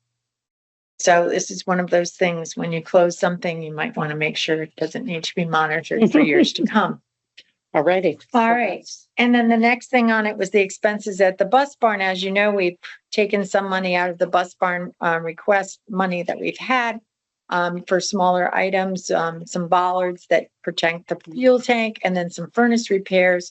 So this is one of those things, when you close something, you might want to make sure it doesn't need to be monitored for years to come. All righty. All right. And then the next thing on it was the expenses at the bus barn. As you know, we've taken some money out of the bus barn request money that we've had for smaller items, some bollards that protect the fuel tank, and then some furnace repairs.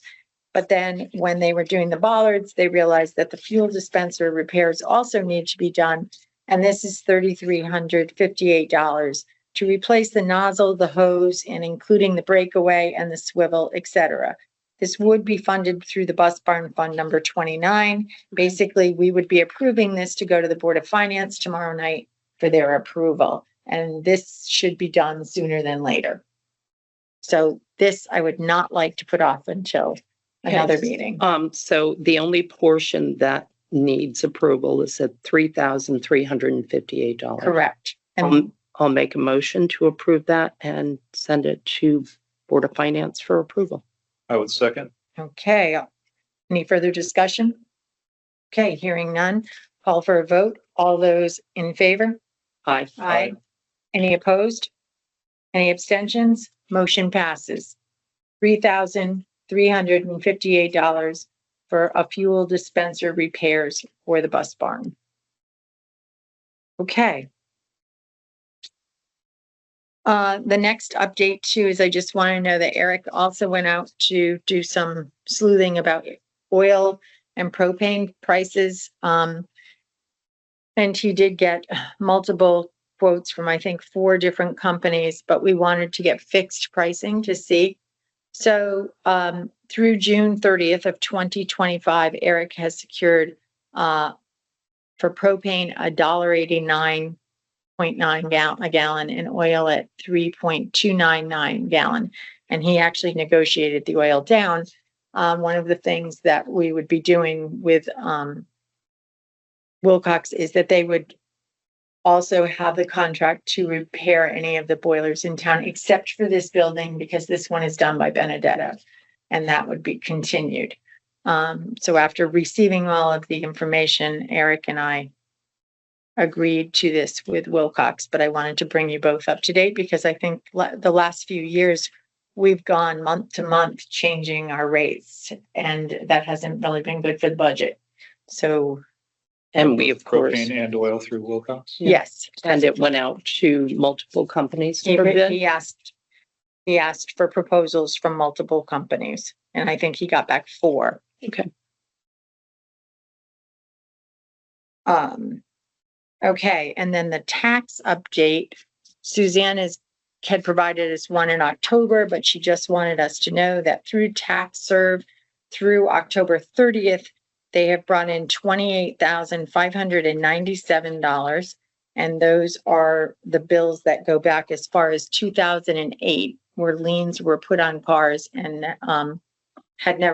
But then when they were doing the bollards, they realized that the fuel dispenser repairs also need to be done. And this is $3,358 to replace the nozzle, the hose, and including the breakaway and the swivel, etc. This would be funded through the bus barn fund number 29. Basically, we would be approving this to go to the Board of Finance tomorrow night for their approval. And this should be done sooner than later. So this I would not like to put off until another meeting. So the only portion that needs approval is at $3,358. Correct. And I'll make a motion to approve that and send it to Board of Finance for approval. I would second. Okay, any further discussion? Okay, hearing none, call for a vote. All those in favor? Aye. Aye. Any opposed? Any abstentions? Motion passes. $3,358 for a fuel dispenser repairs for the bus barn. Okay. The next update too is I just want to know that Eric also went out to do some sleuthing about oil and propane prices. And he did get multiple quotes from, I think, 4 different companies, but we wanted to get fixed pricing to see. So, through June 30th of 2025, Eric has secured, for propane, $1.89 a gallon, and oil at 3.299 gallon. And he actually negotiated the oil down. One of the things that we would be doing with, Wilcox is that they would also have the contract to repair any of the boilers in town, except for this building, because this one is done by Benedetta, and that would be continued. So after receiving all of the information, Eric and I agreed to this with Wilcox, but I wanted to bring you both up to date because I think the last few years we've gone month to month changing our rates, and that hasn't really been good for the budget. So, And we, of course, Propane and oil through Wilcox. yes. and it went out to multiple companies He, for bid. he asked for proposals from multiple companies, and I think he got back 4. Okay. Okay, and then the tax update, Suzanne had provided us one in October, but she just wanted us to know that through tax serve through October 30th, they have brought in $28,597. And those are the bills that go back as far as 2008, where liens were put on cars and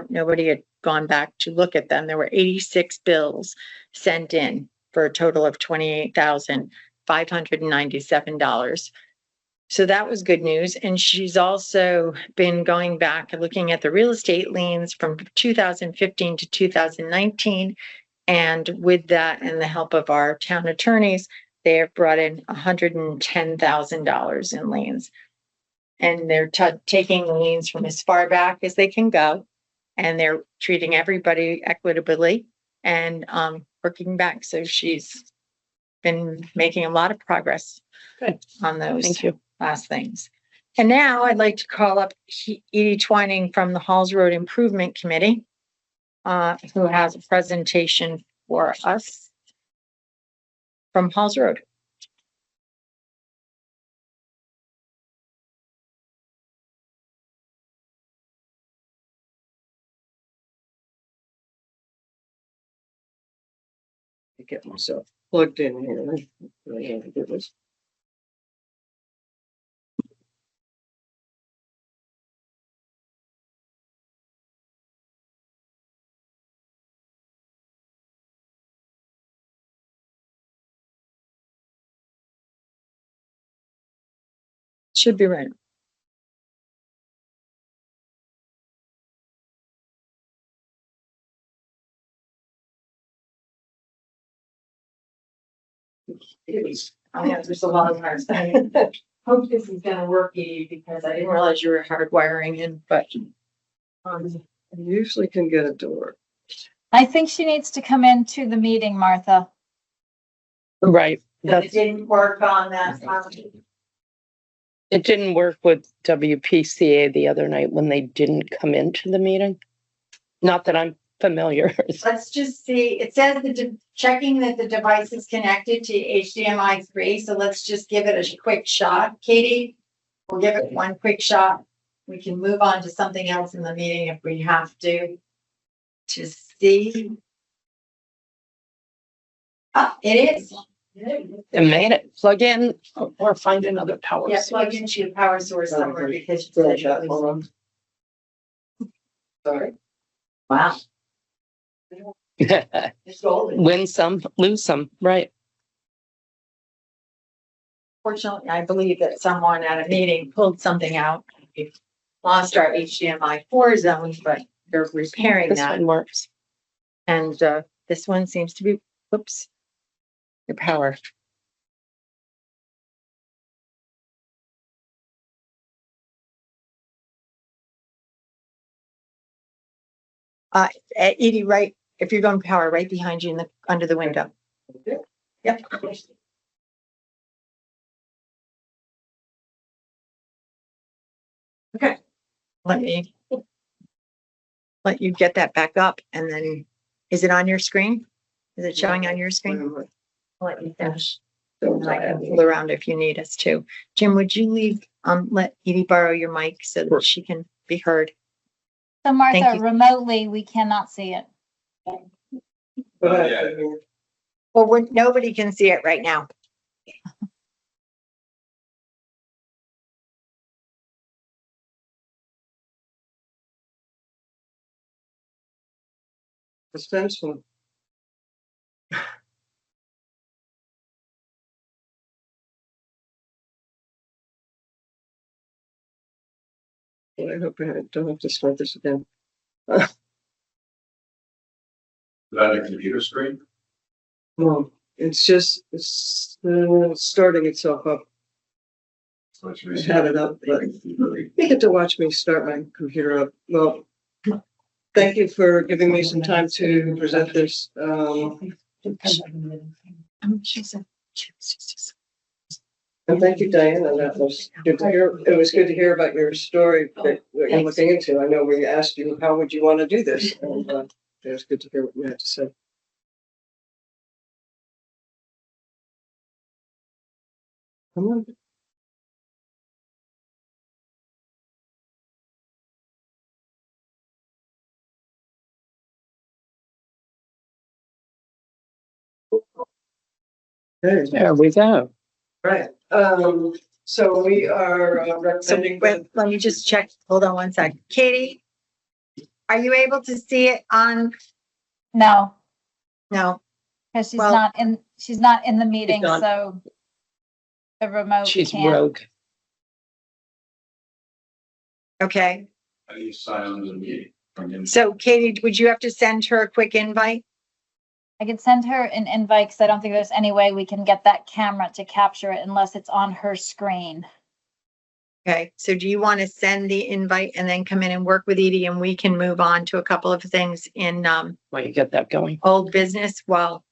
nobody had gone back to look at them. There were 86 bills sent in for a total of $28,597. So that was good news. And she's also been going back and looking at the real estate liens from 2015 to 2019. And with that and the help of our town attorneys, they have brought in $110,000 in liens. And they're taking the liens from as far back as they can go. And they're treating everybody equitably and working back. So she's been making a lot of progress on those. Thank you. Last things. And now I'd like to call up Edie Twining from the Halls Road Improvement Committee, who has a presentation for us from Halls Road. Get myself plugged in here. Should be right. I know there's a lot of hard stuff. Hope this is gonna work, Edie, because I didn't realize you were hardwiring in, but I usually can get it to work. I think she needs to come into the meeting, Martha. Right. it didn't work on that. It didn't work with WPCA the other night when they didn't come into the meeting. Not that I'm familiar. Let's just see, it says checking that the device is connected to HDMI 3, so let's just give it a quick shot. Katie, we'll give it one quick shot. We can move on to something else in the meeting if we have to see. It is. It made it. Plug in or find another power Yeah, source. plug into your power source somewhere because it says it was- Sorry. Wow. It's golden. Win some, lose some. Right. Fortunately, I believe that someone at a meeting pulled something out. lost our HDMI 4 zone, but they're repairing This that. one works. And this one seems to be, whoops, the power. Edie, right, if you're going power, right behind you in the, under the window. Yep. Okay. Let me let you get that back up and then, is it on your screen? Is it showing on your screen? I'll let you finish. And I can fool around if you need us to. Jim, would you leave, let Edie borrow your mic so that she can be heard? So Thank Martha, you. remotely, we cannot see it. Well, nobody can see it right now. Suspenseful. Well, I hope I don't have to start this again. Is that a computer screen? No, it's just, it's starting itself up. So it's I had it up, but you get to watch me start my computer up. Well, thank you for giving me some time to present this. And thank you, Diana. That was good to hear. It was good to hear about your story that you're looking into. I know we asked you, how would you want to do this? And it was good to hear what you had to say. Come on. Okay. There we go. Right, so we are So recommending. let me just check. Hold on one sec. Katie, are you able to see it on? No, No. because Well- she's not in the meeting, not. so the remote She's can't. rogue. Okay. How do you sign on to the meeting? From in- So Katie, would you have to send her a quick invite? I could send her an invite because I don't think there's any way we can get that camera to capture it unless it's on her screen. Okay, so do you want to send the invite and then come in and work with Edie and we can move on to a couple of things in While you get that going. old business while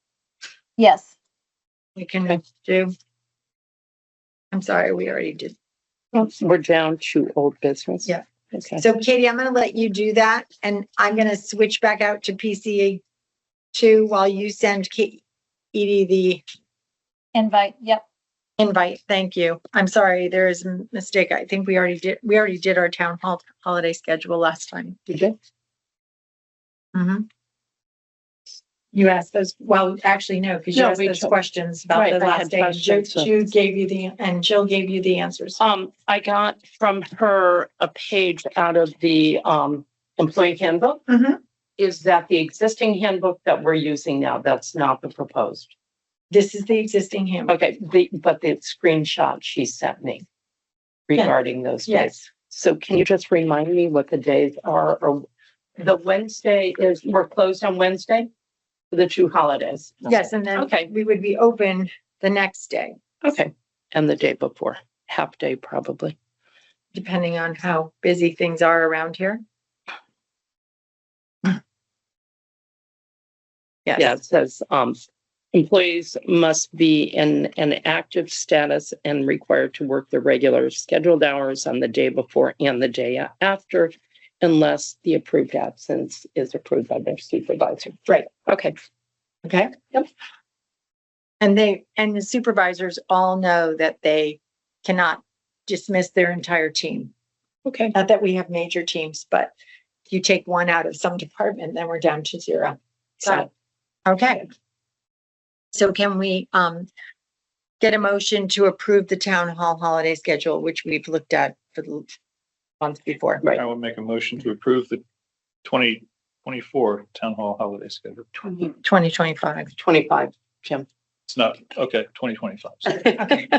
Yes. we can Okay. do? I'm sorry, we already did. We're down to old business. Yeah. Okay. So Katie, I'm gonna let you do that and I'm gonna switch back out to PCA 2 while you send Edie the Invite. Yep. invite. Thank you. I'm sorry, there is a mistake. I think we already did our town hall holiday schedule last time. You did? Mhm. You asked those, well, actually, no, because you No, asked we those told- questions about Right, the I last had day. And Jill questions, so- Jill gave you the answers. I got from her a page out of the employee handbook. Mhm. Is that the existing handbook that we're using now? That's not the proposed. This is the existing handbook. Okay, but the screenshot she sent me regarding those days. Yes. So can you just remind me what the days are, or the Wednesday is, we're closed on Wednesday for the 2 holidays? Yes, and then Okay. we would be open the next day, Okay, and the day before, half day probably. depending on how busy things are around here. Yeah, Yes, it says, employees must be in an active status and required to work the regular scheduled hours on the day before and the day after, unless the approved absence is approved by their supervisor. right, Okay, okay. Yep. And the supervisors all know that they cannot dismiss their entire team. okay. Not that we have major teams, but if you take one out of some department, then we're down to 0. Got So, okay. So can we, get a motion to approve the town hall holiday schedule, which we've looked at for the month before? Right. I will make a motion to approve the 2024 town hall holiday schedule. 2025. 25, Jim. It's not, okay, 2025. Okay.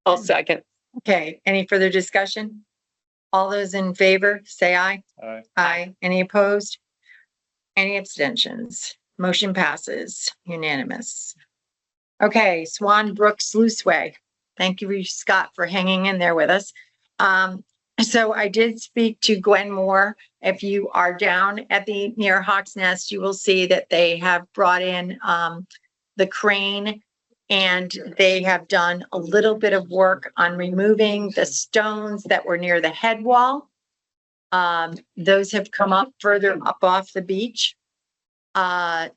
I'll second. Okay, any further discussion? All those in favor, say aye. Aye. Aye. Any opposed? Any abstentions? Motion passes unanimous. Okay, Swan Brook Sluiceway. Thank you, Scott, for hanging in there with us. So I did speak to Gwen Moore. If you are down at the near Hawk's Nest, you will see that they have brought in the crane, and they have done a little bit of work on removing the stones that were near the head wall. Those have come up further up off the beach. I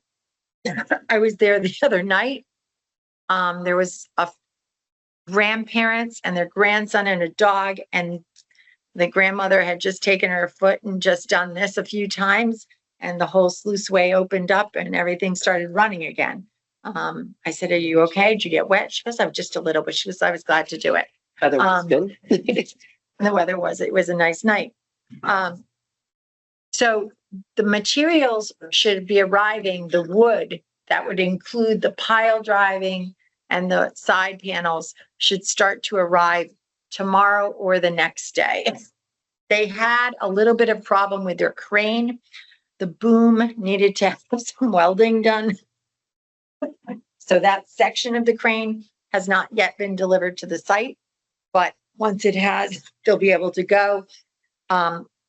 was there the other night. There was a grandparents and their grandson and a dog, and the grandmother had just taken her foot and just done this a few times, and the whole sluiceway opened up and everything started running again. I said, "Are you okay? Did you get wet?" She goes, "I'm just a little," but she goes, "I was glad to do it." Weather was good. The weather was, it was a nice night. So the materials should be arriving, the wood that would include the pile driving and the side panels should start to arrive tomorrow or the next day. They had a little bit of problem with their crane. The boom needed to have some welding done. So that section of the crane has not yet been delivered to the site, but once it has, they'll be able to go.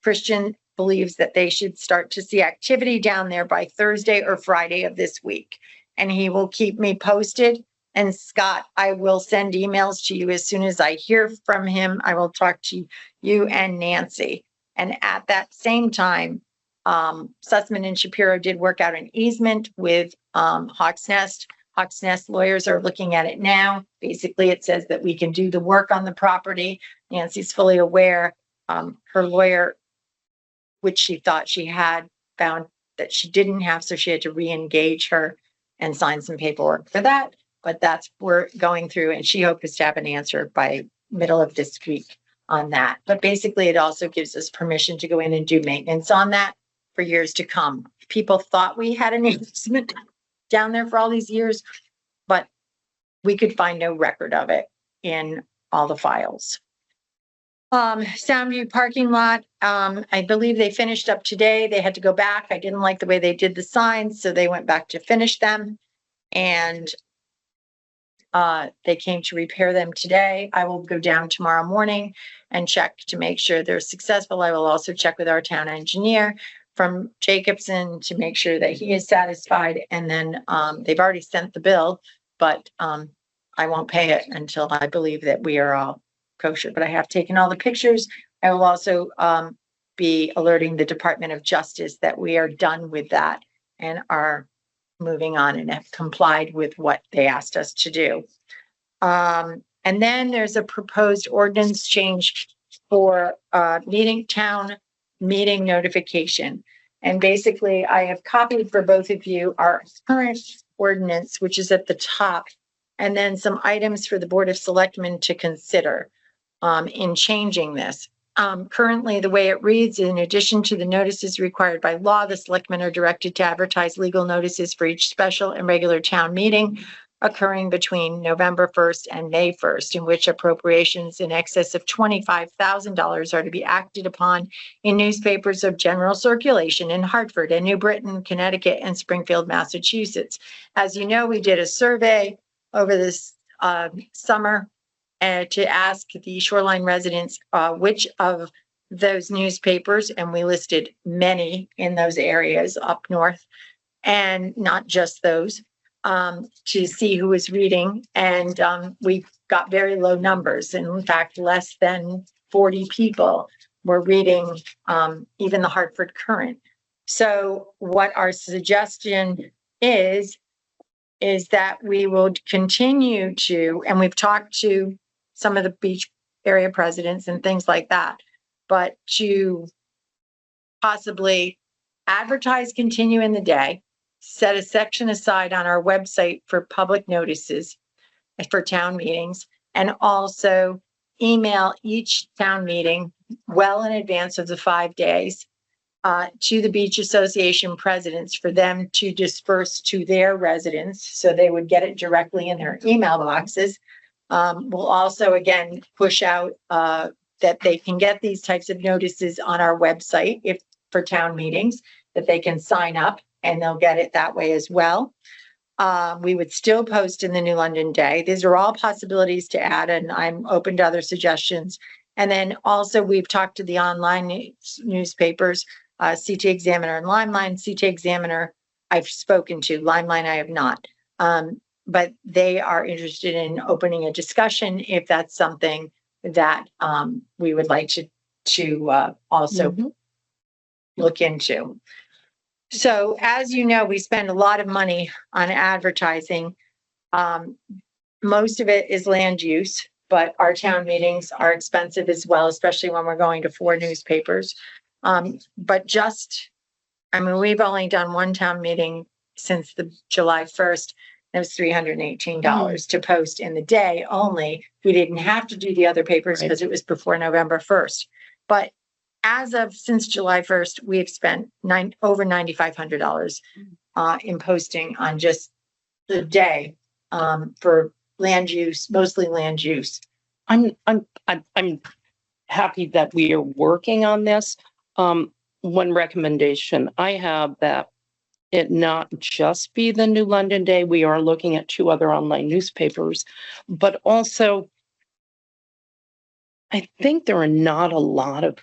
Christian believes that they should start to see activity down there by Thursday or Friday of this week, and he will keep me posted. And Scott, I will send emails to you as soon as I hear from him. I will talk to you and Nancy. And at that same time, Sussman and Shapiro did work out an easement with Hawk's Nest. Hawk's Nest lawyers are looking at it now. Basically, it says that we can do the work on the property. Nancy's fully aware. Her lawyer, which she thought she had, found that she didn't have, so she had to re-engage her and sign some paperwork for that. But that's we're going through, and she hopes to have an answer by middle of this week on that. But basically, it also gives us permission to go in and do maintenance on that for years to come. People thought we had an easement down there for all these years, but we could find no record of it in all the files. Soundview parking lot, I believe they finished up today. They had to go back. I didn't like the way they did the signs, so they went back to finish them. And they came to repair them today. I will go down tomorrow morning and check to make sure they're successful. I will also check with our town engineer from Jacobson to make sure that he is satisfied. And then they've already sent the bill, but I won't pay it until I believe that we are all kosher. But I have taken all the pictures. I will also be alerting the Department of Justice that we are done with that and are moving on and have complied with what they asked us to do. And then there's a proposed ordinance change for town meeting notification. And basically, I have copied for both of you our current ordinance, which is at the top, and then some items for the Board of Selectmen to consider in changing this. Currently, the way it reads, in addition to the notices required by law, the selectmen are directed to advertise legal notices for each special and regular town meeting occurring between November 1st and May 1st, in which appropriations in excess of $25,000 are to be acted upon in newspapers of general circulation in Hartford and New Britain, Connecticut, and Springfield, Massachusetts. As you know, we did a survey over this summer to ask the shoreline residents which of those newspapers, and we listed many in those areas up north, and not just those, to see who was reading. And we got very low numbers. And in fact, less than 40 people were reading even the Hartford Current. So what our suggestion is that we will continue to, and we've talked to some of the beach area presidents and things like that, but to possibly advertise, continue in the day, set a section aside on our website for public notices for town meetings, and also email each town meeting well in advance of the 5 days to the Beach Association presidents for them to disperse to their residents so they would get it directly in their email boxes. We'll also, again, push out that they can get these types of notices on our website if for town meetings, that they can sign up and they'll get it that way as well. We would still post in the New London Day. These are all possibilities to add, and I'm open to other suggestions. And then also we've talked to the online newspapers, CT Examiner and Limelight. CT Examiner I've spoken to, Limelight I have not. But they are interested in opening a discussion if that's something that we would like to also look into. So as you know, we spend a lot of money on advertising. Most of it is land use, but our town meetings are expensive as well, especially when we're going to 4 newspapers. But we've only done one town meeting since the July 1st. It was $318 to post in the day only. We didn't have to do the other papers because it was before November 1st. But since July 1st, we have spent over $9,500 in posting on just the day for land use, mostly land use. I'm happy that we are working on this. One recommendation I have that it not just be the New London Day. We are looking at 2 other online newspapers, but also I think there are not a lot of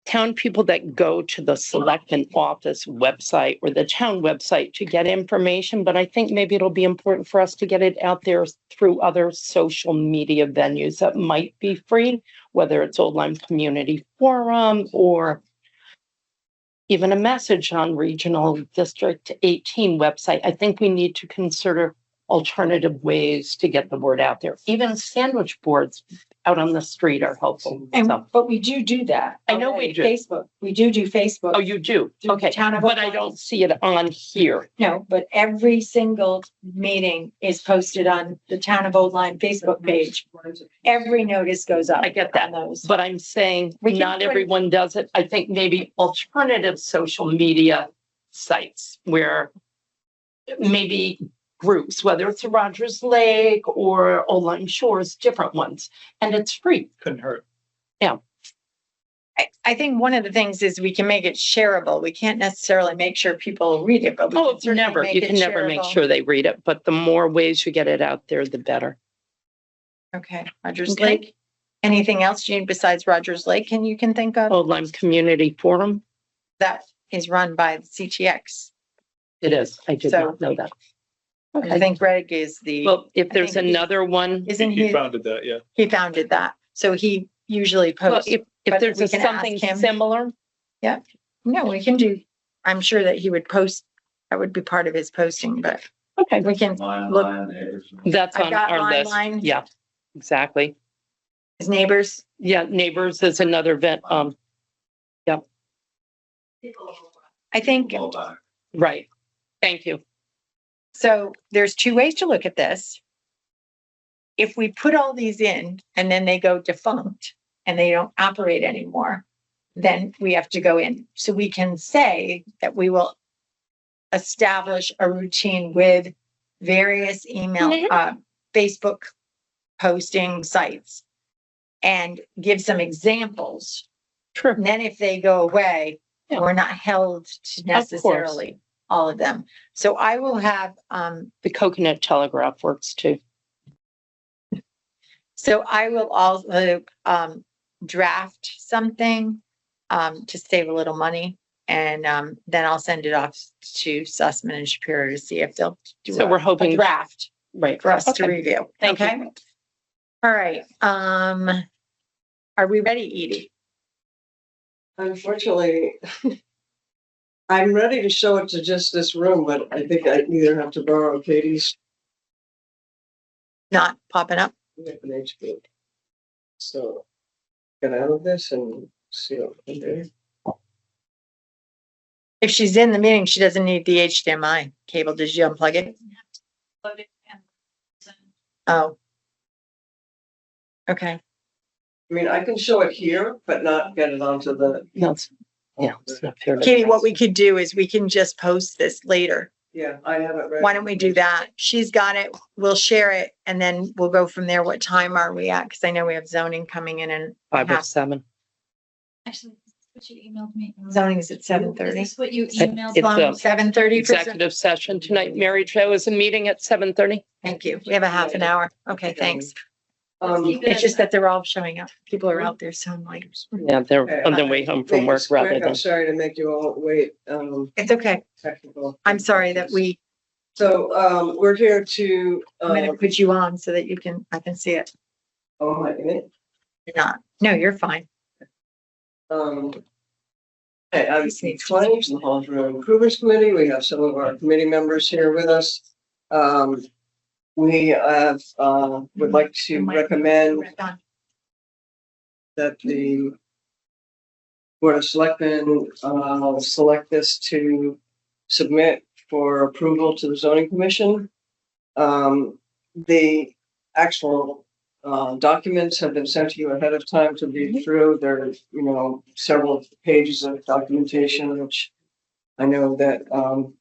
town people that go to the Selectmen office website or the town website to get information, but I think maybe it'll be important for us to get it out there through other social media venues that might be free, whether it's Old Lyme Community Forum or even a message on Regional District 18 website. I think we need to consider alternative ways to get the word out there. Even sandwich boards out on the street are helpful. But we do that. I know we do. Facebook. We do Facebook. Oh, you do? Okay. But I don't see it on here. No, but every single meeting is posted on the Town of Old Lyme Facebook page. Every notice goes up. I get that. on those. But I'm saying not everyone does it. I think maybe alternative social media sites where maybe groups, whether it's a Rogers Lake or Old Lyme Shores, different ones, and it's free. Couldn't hurt. I think one of the things is we can make it shareable. We can't necessarily make sure people read it, but we can certainly make You it can never make shareable. sure they read it, but the more ways you get it out there, the better. Okay, Rogers Okay. Lake. Anything else, Jean, besides Rogers Lake, you can think of? Old Lyme Community Forum. That is run by the CTX. It is. I did So- not know that. I think Greg is Well, if I there's think another one, isn't He he, founded that, yeah. he founded that. So he usually well, posts. if but there's we can something ask him. similar, No, we can do, I'm sure that he would post, that would be part of his posting, but okay, we can Line, look, line, neighbors. that's I've on got our list. Line. Yeah, exactly. his neighbors. Yeah, Neighbors is another event. I think, Well done. Right. Thank you. so there's 2 ways to look at this. If we put all these in and then they go defunct and they don't operate anymore, then we have to go in. So we can say that we will establish a routine with various email, Facebook posting sites and give some examples. True. And then if they go away, Yeah. we're not held to necessarily all of them. So I will have, The Coconut Telegraph works too. so I will also draft something to save a little money. And then I'll send it off to Sussman and Shapiro to see if they'll do So we're hoping- a draft Right. for us to Okay. review. Thank Okay? you. All right. Are we ready, Edie? Unfortunately, I'm ready to show it to just this room, but I think I either have to borrow Katie's Not popping up? HP. So get out of this and see what we can do. If she's in the meeting, she doesn't need the HDMI cable. Did you unplug it? Oh. Okay. I mean, I can show it here, but not get it onto the. No, it's not fair. to- Katie, what we could do is we can just post this later Yeah, I have it ready. Why don't we do that? She's got it. We'll share it and then we'll go from there. What time are we at? Cause I know we have zoning coming in and 5 or 7. Actually, what you emailed me. zoning is at Is 7:30. this what you It's emailed? a 7:30. executive session tonight. Mary Jo is a meeting at 7:30. Thank you. We have a half an hour. Okay, thanks. Um, It's just that they're all showing up. People are out there, so I'm like, Yeah, they're okay, on their way home from make work this quick. rather I'm than. sorry to make you all wait, it's okay. technical. I'm sorry that We're here to, I'm gonna put you on so that I can see it. oh my goodness. You're not. No, you're fine. Okay, I'm 20 from the Halls Road Improvements Committee. We have some of our committee members here with us. We have, would like to recommend that the Board of Selectmen, select this to submit for approval to the zoning commission. The actual documents have been sent to you ahead of time to read through. There are, several pages of documentation, which I know that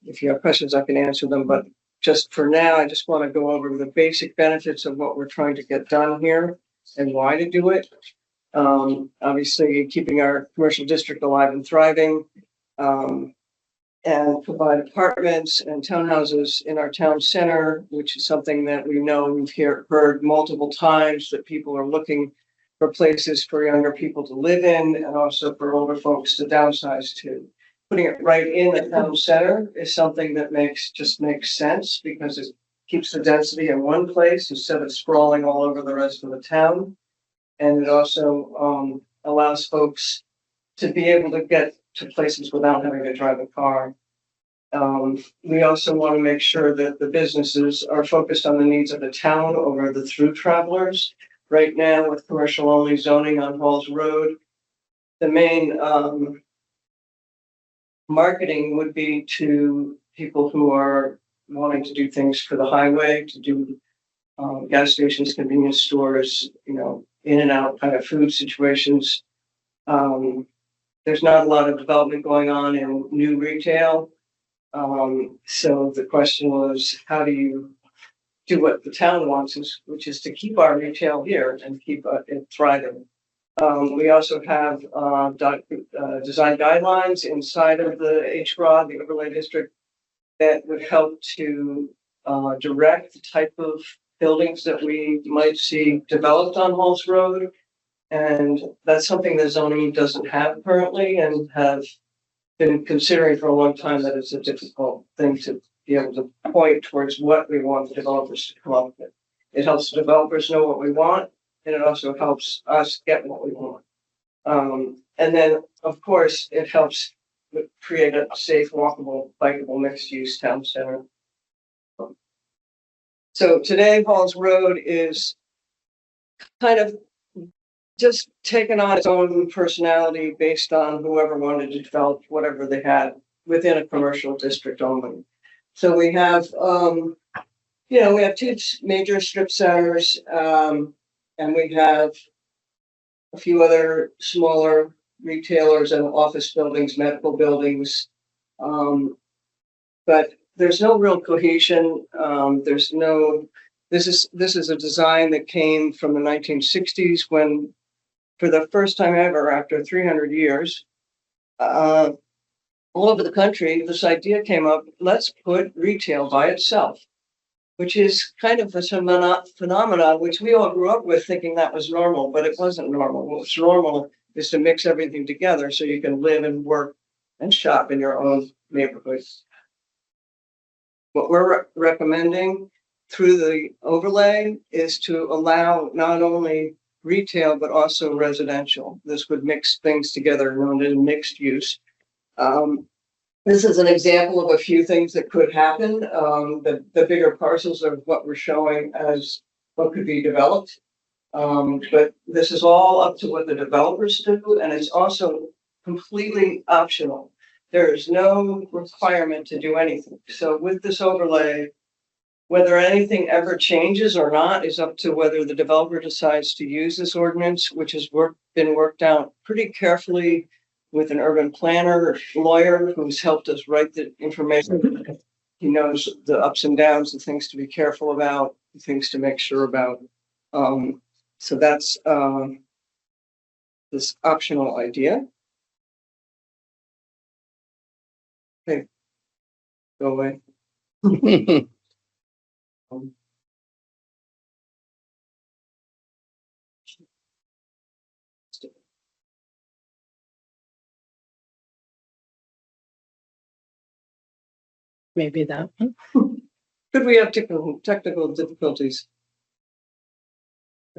if you have questions, I can answer them. But just for now, I just want to go over the basic benefits of what we're trying to get done here and why to do it. Obviously, keeping our commercial district alive and thriving, and provide apartments and townhouses in our town center, which is something that we know we've heard multiple times, that people are looking for places for younger people to live in and also for older folks to downsize to. Putting it right in the town center is something that makes sense because it keeps the density in one place instead of sprawling all over the rest of the town. And it also allows folks to be able to get to places without having to drive a car. We also want to make sure that the businesses are focused on the needs of the town over the through travelers. Right now, with commercial only zoning on Halls Road, the main marketing would be to people who are wanting to do things for the highway, to do gas stations, convenience stores, in and out kind of food situations. There's not a lot of development going on in new retail. So the question was, how do you do what the town wants, which is to keep our retail here and keep it thriving. We also have design guidelines inside of the HROD, the overlay district, that would help to direct the type of buildings that we might see developed on Halls Road. And that's something that zoning doesn't have currently and have been considering for a long time, that it's a difficult thing to be able to point towards what we want the developers to come up with. It helps the developers know what we want, and it also helps us get what we want. And then, of course, it helps create a safe, walkable, bikeable, mixed-use town center. So today, Halls Road is kind of just taken on its own personality based on whoever wanted to develop whatever they had within a commercial district only. So we have, we have two major strip centers, and we have a few other smaller retailers and office buildings, medical buildings. But there's no real cohesion. This is a design that came from the 1960s when, for the first time ever, after 300 years, all over the country, this idea came up, let's put retail by itself, which is kind of a phenomenon which we all grew up with thinking that was normal, but it wasn't normal. What's normal is to mix everything together so you can live and work and shop in your own neighborhood. What we're recommending through the overlay is to allow not only retail, but also residential. This would mix things together, known as mixed use. This is an example of a few things that could happen. The bigger parcels are what we're showing as what could be developed. But this is all up to what the developers do, and it's also completely optional. There is no requirement to do anything. So with this overlay, whether anything ever changes or not is up to whether the developer decides to use this ordinance, which has been worked out pretty carefully with an urban planner, lawyer who's helped us write the information he knows the ups and downs, the things to be careful about, the things to make sure about. So that's, this optional idea. Okay. Go away. Maybe that one. Could we have technical difficulties?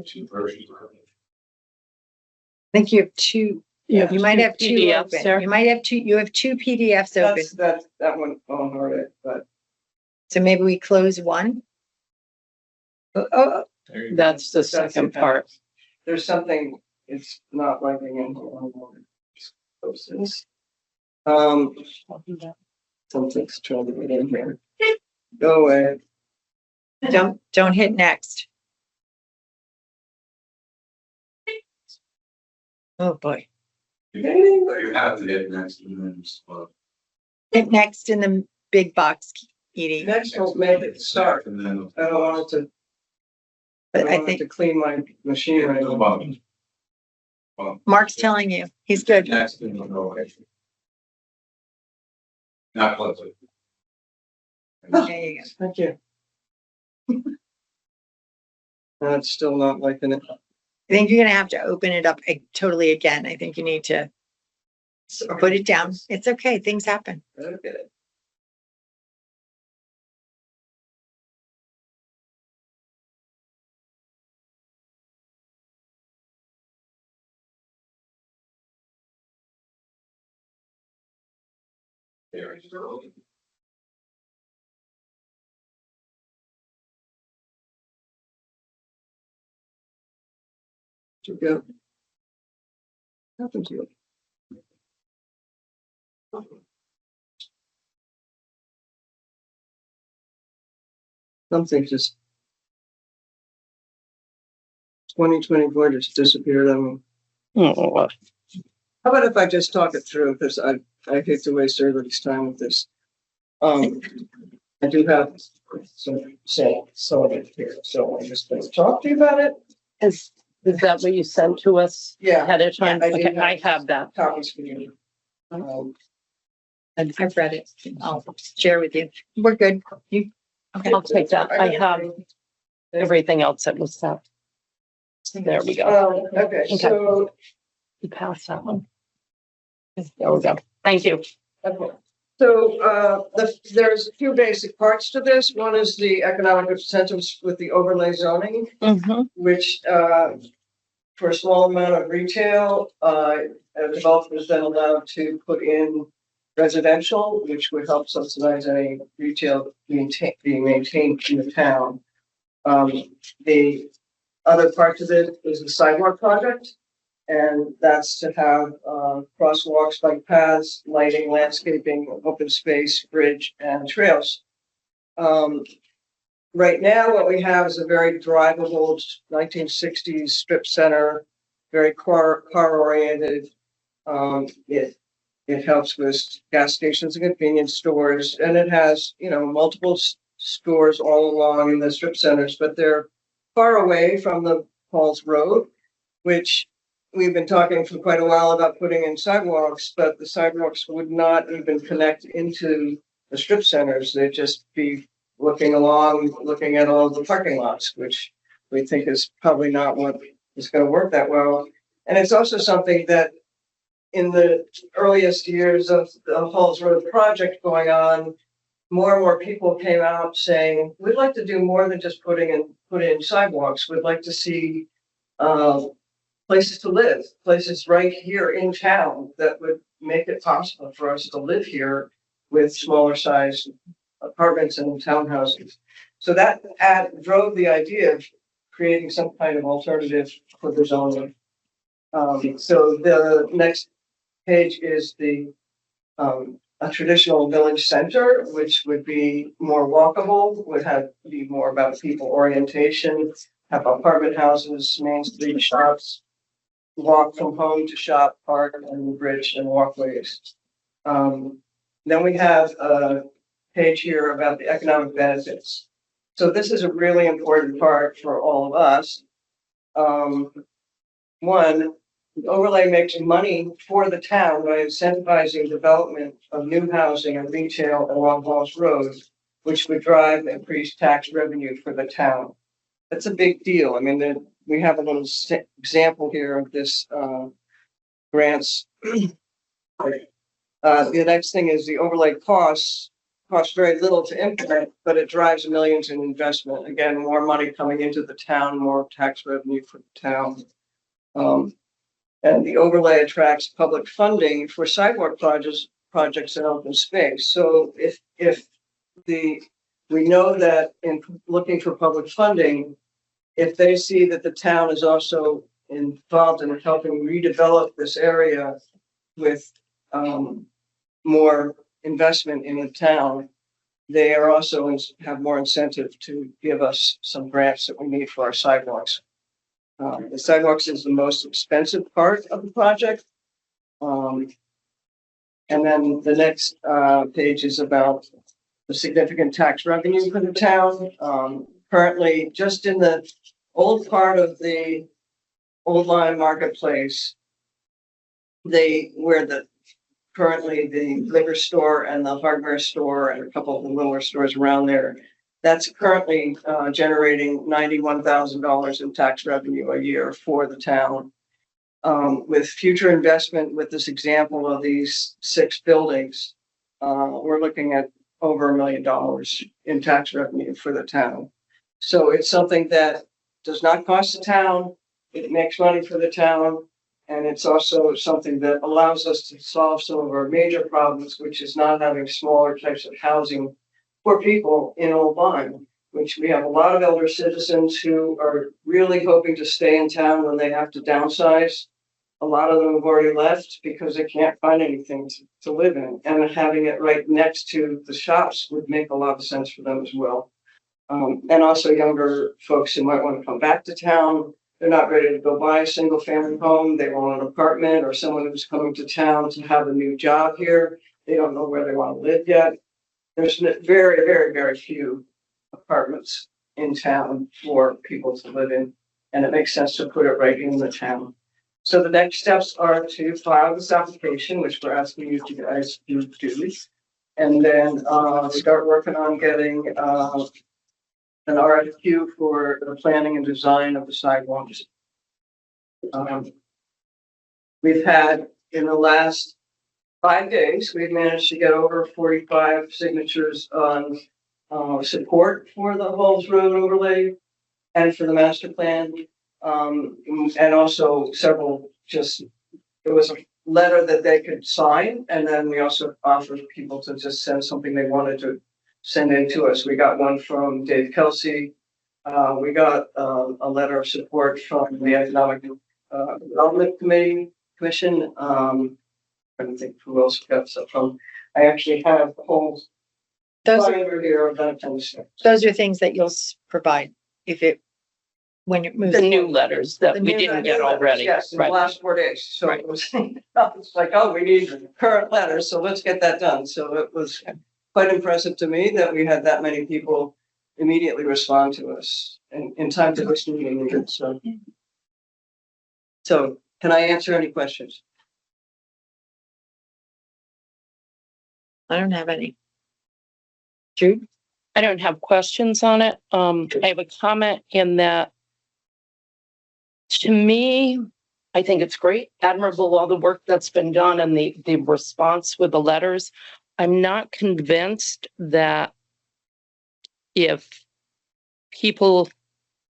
Two versions. I think you have two, You you might have two PDFs open. there. You might have two, you have two PDFs open. That one on Reddit, but So maybe we close one. Oh, There you go. That's the that's second the part. there's something, it's not liking in here. Something's trying to get in here. Go away. don't hit next. Oh, boy. You have to hit next and then just, Hit next in the big box, Edie. Next will make it start. and then. I don't want it to, I But don't I want it to think clean my machine right No now. problem. Well, Mark's telling you, he's good. next and then go away. Not close it. There you go. Thank you. It's still not liking it. I think you're gonna have to open it up totally again. I think you need to put it down. It's okay. Things happen. Okay. There it is. To go. Happened to you. Something just 2024 just disappeared on me. Oh, How about if I just talk it through, because I hate to waste everybody's time with this. I do have some of it here, so I'm just gonna talk to you about it. Is that what you sent to us Yeah. ahead of time? I do Okay, I have that. Copies for you. I've read it. I'll share with you. We're good. You, okay. I'll take that. I have everything else that was sent. There we go. Okay, so, You passed that one. There we go. Thank you. okay. So, there's two basic parts to this. One is the economic incentives with the overlay zoning, which, for a small amount of retail, a developer is then allowed to put in residential, which would help subsidize any retail being maintained in the town. The other part of it is the sidewalk project. And that's to have crosswalks, bike paths, lighting, landscaping, open space, bridge, and trails. Right now, what we have is a very drivable 1960s strip center, very car oriented. It helps with gas stations and convenience stores, and it has, multiple stores all along in the strip centers, but they're far away from the Falls Road, which we've been talking for quite a while about putting in sidewalks, but the sidewalks would not even connect into the strip centers. They'd just be looking along, looking at all the parking lots, which we think is probably not what is going to work that well. And it's also something that in the earliest years of the Halls Road project going on, more and more people came out saying, we'd like to do more than just put in sidewalks. We'd like to see places to live, places right here in town that would make it possible for us to live here with smaller sized apartments and townhouses. So that drove the idea of creating some kind of alternative for the zoning. So the next page is a traditional village center, which would be more walkable, would be more about people orientation, have apartment houses, main street shops, walk from home to shop, park, and bridge and walkways. Then we have page here about the economic benefits. So this is a really important part for all of us. One, the overlay makes money for the town by incentivizing development of new housing and retail along Halls Road, which would drive increased tax revenue for the town. That's a big deal. I mean, we have a little example here of this grants. The next thing is the overlay costs very little to implement, but it drives millions in investment. Again, more money coming into the town, more tax revenue for the town. And the overlay attracts public funding for sidewalk projects in open space. So we know that in looking for public funding, if they see that the town is also involved in helping redevelop this area with more investment in the town, they are also have more incentive to give us some grants that we need for our sidewalks. The sidewalks is the most expensive part of the project. And then the next page is about the significant tax revenue for the town. Currently, just in the old part of the Old Line Marketplace, currently the liquor store and the hardware store and a couple of the littler stores around there, that's currently generating $91,000 in tax revenue a year for the town. With future investment with this example of these 6 buildings, we're looking at over $1 million in tax revenue for the town. So it's something that does not cost the town. It makes money for the town. And it's also something that allows us to solve some of our major problems, which is not having smaller types of housing for people in Old Lyme, which we have a lot of elder citizens who are really hoping to stay in town when they have to downsize. A lot of them have already left because they can't find anything to live in. And having it right next to the shops would make a lot of sense for them as well. And also younger folks who might want to come back to town. They're not ready to go buy a single family home. They want an apartment, or someone who's coming to town to have a new job here. They don't know where they want to live yet. There's very, very, very few apartments in town for people to live in, and it makes sense to put it right in the town. So the next steps are to file this application, which we're asking you guys to do, and then start working on getting an RFQ for the planning and design of the sidewalks. We've had, in the last 5 days, we've managed to get over 45 signatures on support for the Halls Road overlay and for the master plan. And also several it was a letter that they could sign. And then we also offered people to just send something they wanted to send in to us. We got one from Dave Kelsey. We got a letter of support from the Economic Development Commission. I don't think who else we got stuff from. I actually have the whole binder here of that kind of stuff. Those are things that you'll provide when it moves. The new letters that The we new didn't New get letters, already. yes, in Right. the last 4 days. So Right. it was, it's like, oh, we need current letters, so let's get that done. So it was quite impressive to me that we had that many people immediately respond to us in time to this meeting. So can I answer any questions? I don't have any. Jude? I don't have questions on it. I have a comment in that, to me, I think it's great, admirable, all the work that's been done and the response with the letters. I'm not convinced that if people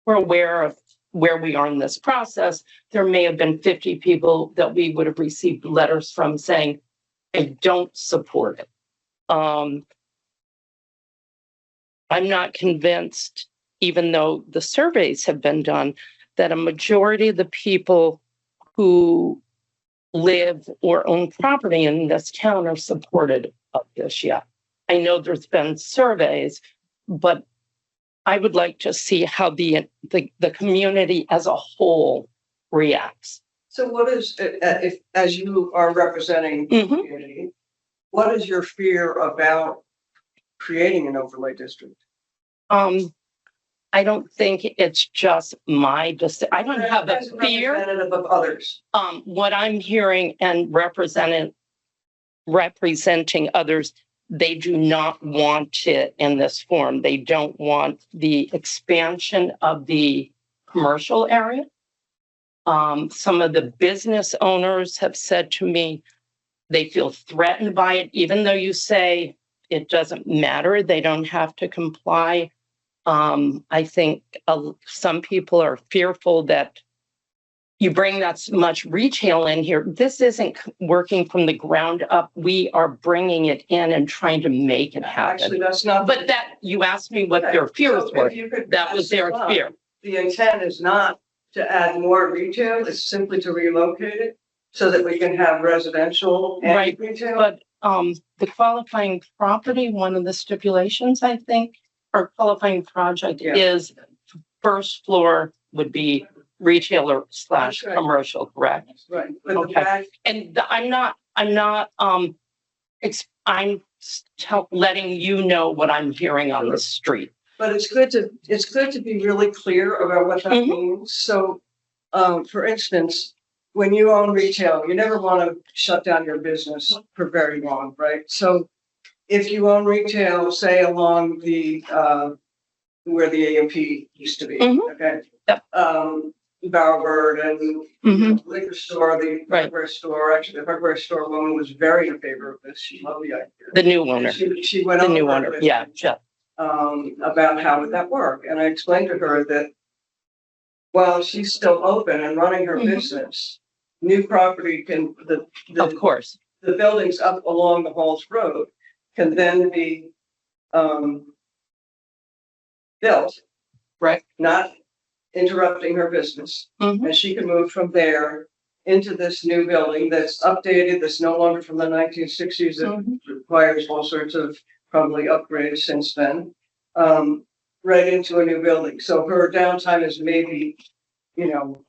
were aware of where we are in this process, there may have been 50 people that we would have received letters from saying, I don't support it. I'm not convinced, even though the surveys have been done, that a majority of the people who live or own property in this town are supportive of this yet. I know there's been surveys, but I would like to see how the community as a whole reacts. So what is, if, as you are representing the community, what is your fear about creating an overlay district? I don't think it's just my, I don't have a As fear. representative of others. What I'm hearing and representing others, they do not want it in this form. They don't want the expansion of the commercial area. Some of the business owners have said to me, they feel threatened by it, even though you say it doesn't matter, they don't have to comply. I think some people are fearful that you bring that much retail in here. This isn't working from the ground up. We are bringing it in and trying to make it Actually, happen. that's not. But that, you asked me what their fears So were. if you could That was their pass it on. fear. The intent is not to add more retail, it's simply to relocate it so that we can have residential and Right, retail. But the qualifying property, one of the stipulations, I think, or qualifying project Yeah. is first floor would be retailer / That's right. commercial, correct? Right, but the Okay. back, And I'm not, letting you know what I'm hearing on the street. but it's good to be really clear about what that Mhm. means. So, for instance, when you own retail, you never want to shut down your business for very long, right? So if you own retail, say along the, where the AMP used to be, Mhm. okay? Yep. Bowerbird and Mhm. liquor store, the Right. hardware store, actually, the hardware store woman was very in favor of this. She loved the idea. The new owner, She went the new over owner, with yeah, Jeff. about how would that work. And I explained to her that while she's still open and running her Mhm. business, new property can, Of course. the buildings up along the Halls Road can then be built, Right. not interrupting her business. Mhm. And she can move from there into this new building that's updated, that's no longer from the 1960s, that Mhm. requires all sorts of probably upgrades since then, right into a new building. So her downtime is maybe,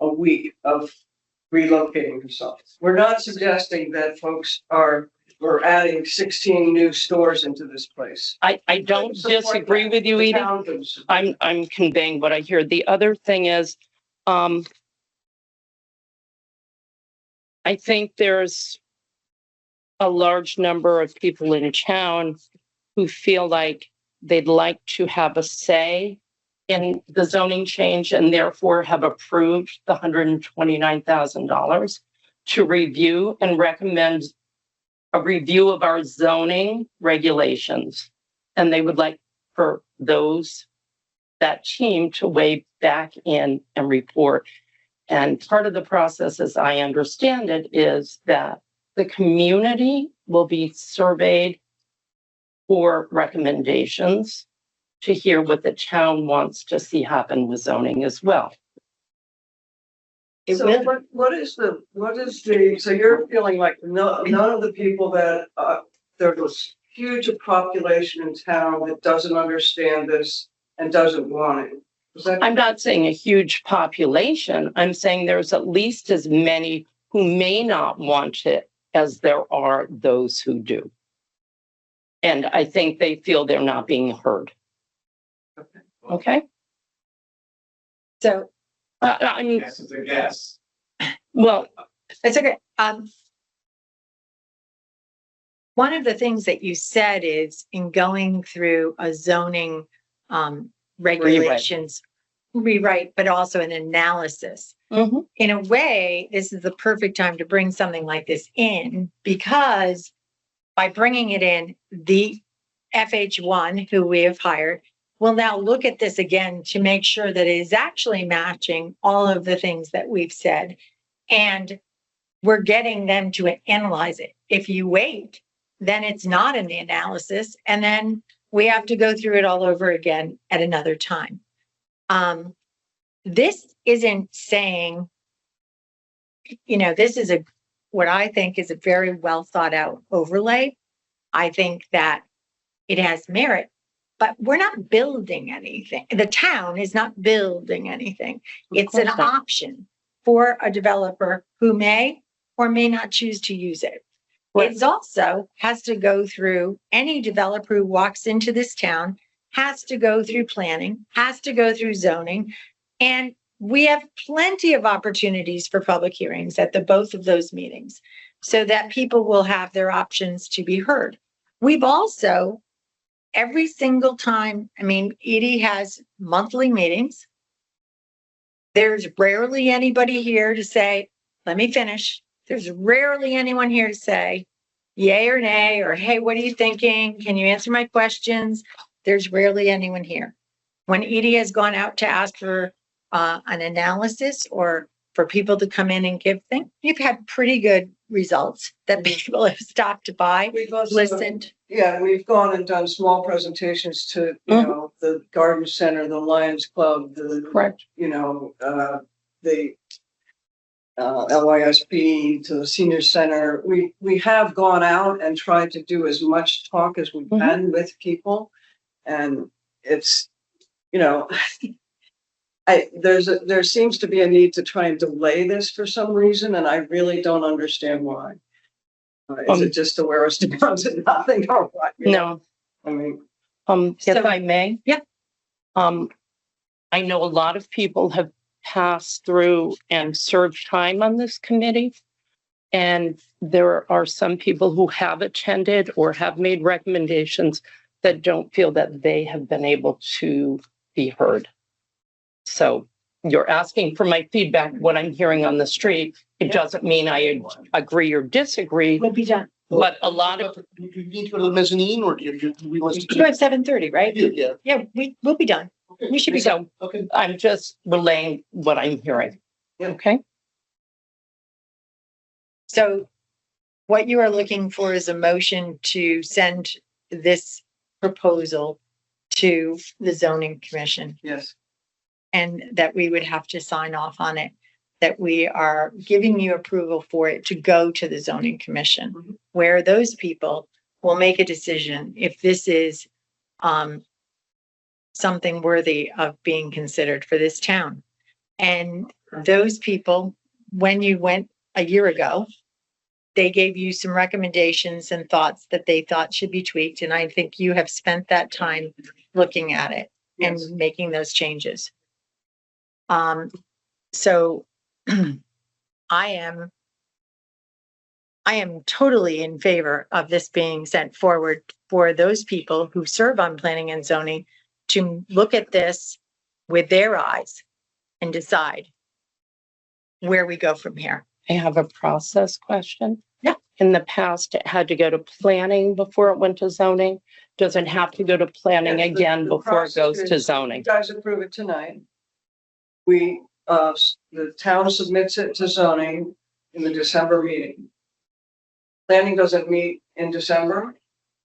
a week of relocating herself. We're not suggesting that we're adding 16 new stores into this place. I don't disagree with you, Edie. I'm conveying what I hear. The other thing is, I think there's a large number of people in town who feel like they'd like to have a say in the zoning change and therefore have approved the $129,000 to review and recommend a review of our zoning regulations. And they would like for that team to weigh back in and report. And part of the process, as I understand it, is that the community will be surveyed for recommendations to hear what the town wants to see happen with zoning as well. So what is the, so you're feeling like none of the people that, there was huge population in town that doesn't understand this and doesn't want it? Is that? I'm not saying a huge population. I'm saying there's at least as many who may not want it as there are those who do. And I think they feel they're not being heard. Okay? So I mean, Yes, it's a guess. well, it's okay. One of the things that you said is in going through a zoning regulations rewrite, but also an analysis. mhm. In a way, this is the perfect time to bring something like this in, because by bringing it in, the FH1 who we have hired will now look at this again to make sure that it is actually matching all of the things that we've said. And we're getting them to analyze it. If you wait, then it's not in the analysis. And then we have to go through it all over again at another time. This isn't saying, this is what I think is a very well thought out overlay. I think that it has merit, but we're not building anything. The town is not building anything. It's an course not. option for a developer who may or may not choose to use it. It's also has to go through, any developer who walks into this town has to go through planning, has to go through zoning. And we have plenty of opportunities for public hearings at the both of those meetings so that people will have their options to be heard. We've also, every single time, I mean, Edie has monthly meetings. There's rarely anybody here to say, let me finish. There's rarely anyone here to say, yay or nay, or hey, what are you thinking? Can you answer my questions? There's rarely anyone here. When Edie has gone out to ask for an analysis or for people to come in and give things, you've had pretty good results that people have stopped by, We've also, listened. yeah, we've gone and done small presentations to, you Mhm. know, the Garden Center, the Lions Club, Correct. you know, the LYSB, to the senior center. We have gone out and tried to do as much talk as we can with people. And it's, you know, there seems to be a need to try and delay this for some reason, and I really don't understand why. Is it just to wear us down to nothing or what? You know? No, I mean, if So- I may? Yeah. I know a lot of people have passed through and served time on this committee. And there are some people who have attended or have made recommendations that don't feel that they have been able to be heard. So you're asking for my feedback, what I'm hearing on the street. It doesn't mean I agree or disagree, We'll be done. but a lot of, Do you need to go to the mezzanine or do you realistic? You go at 7:30, right? Yeah. Yeah, we'll be done. We should be done. so Okay. I'm just relaying what I'm hearing. Yeah. Okay? So what you are looking for is a motion to send this proposal to the zoning commission, yes. and that we would have to sign off on it, that we are giving you approval for it to go to the zoning commission, Mhm. where those people will make a decision if this is something worthy of being considered for this town. And those people, when you went a year ago, they gave you some recommendations and thoughts that they thought should be tweaked. And I think you have spent that time looking at it and Yes. making those changes. So I am totally in favor of this being sent forward for those people who serve on planning and zoning to look at this with their eyes and decide where we go from here. I have a process question. Yeah. In the past, it had to go to planning before it went to zoning. Does it have to go to planning Yes, the- again the before it goes process to is, zoning? You guys approve it tonight. The town submits it to zoning in the December meeting. Planning doesn't meet in December,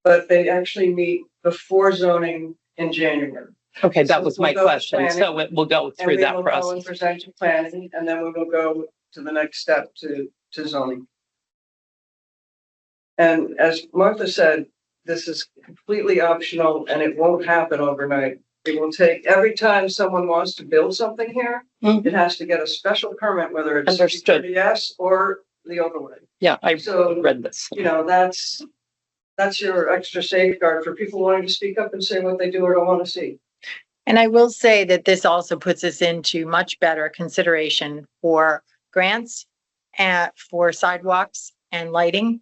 but they actually meet before zoning in January. Okay, that So was my we'll go to question. planning, So it will go And through we that will go and process. present to planning, and then we will go to the next step to zoning. And as Martha said, this is completely optional and it won't happen overnight. It will take, every time someone wants to build something here, Mhm. it has to get a special permit, whether it's Understood. yes or the overlay. Yeah, I So, read this. you know, that's your extra safeguard for people wanting to speak up and say what they do or don't want to see. And I will say that this also puts us into much better consideration for grants for sidewalks and lighting.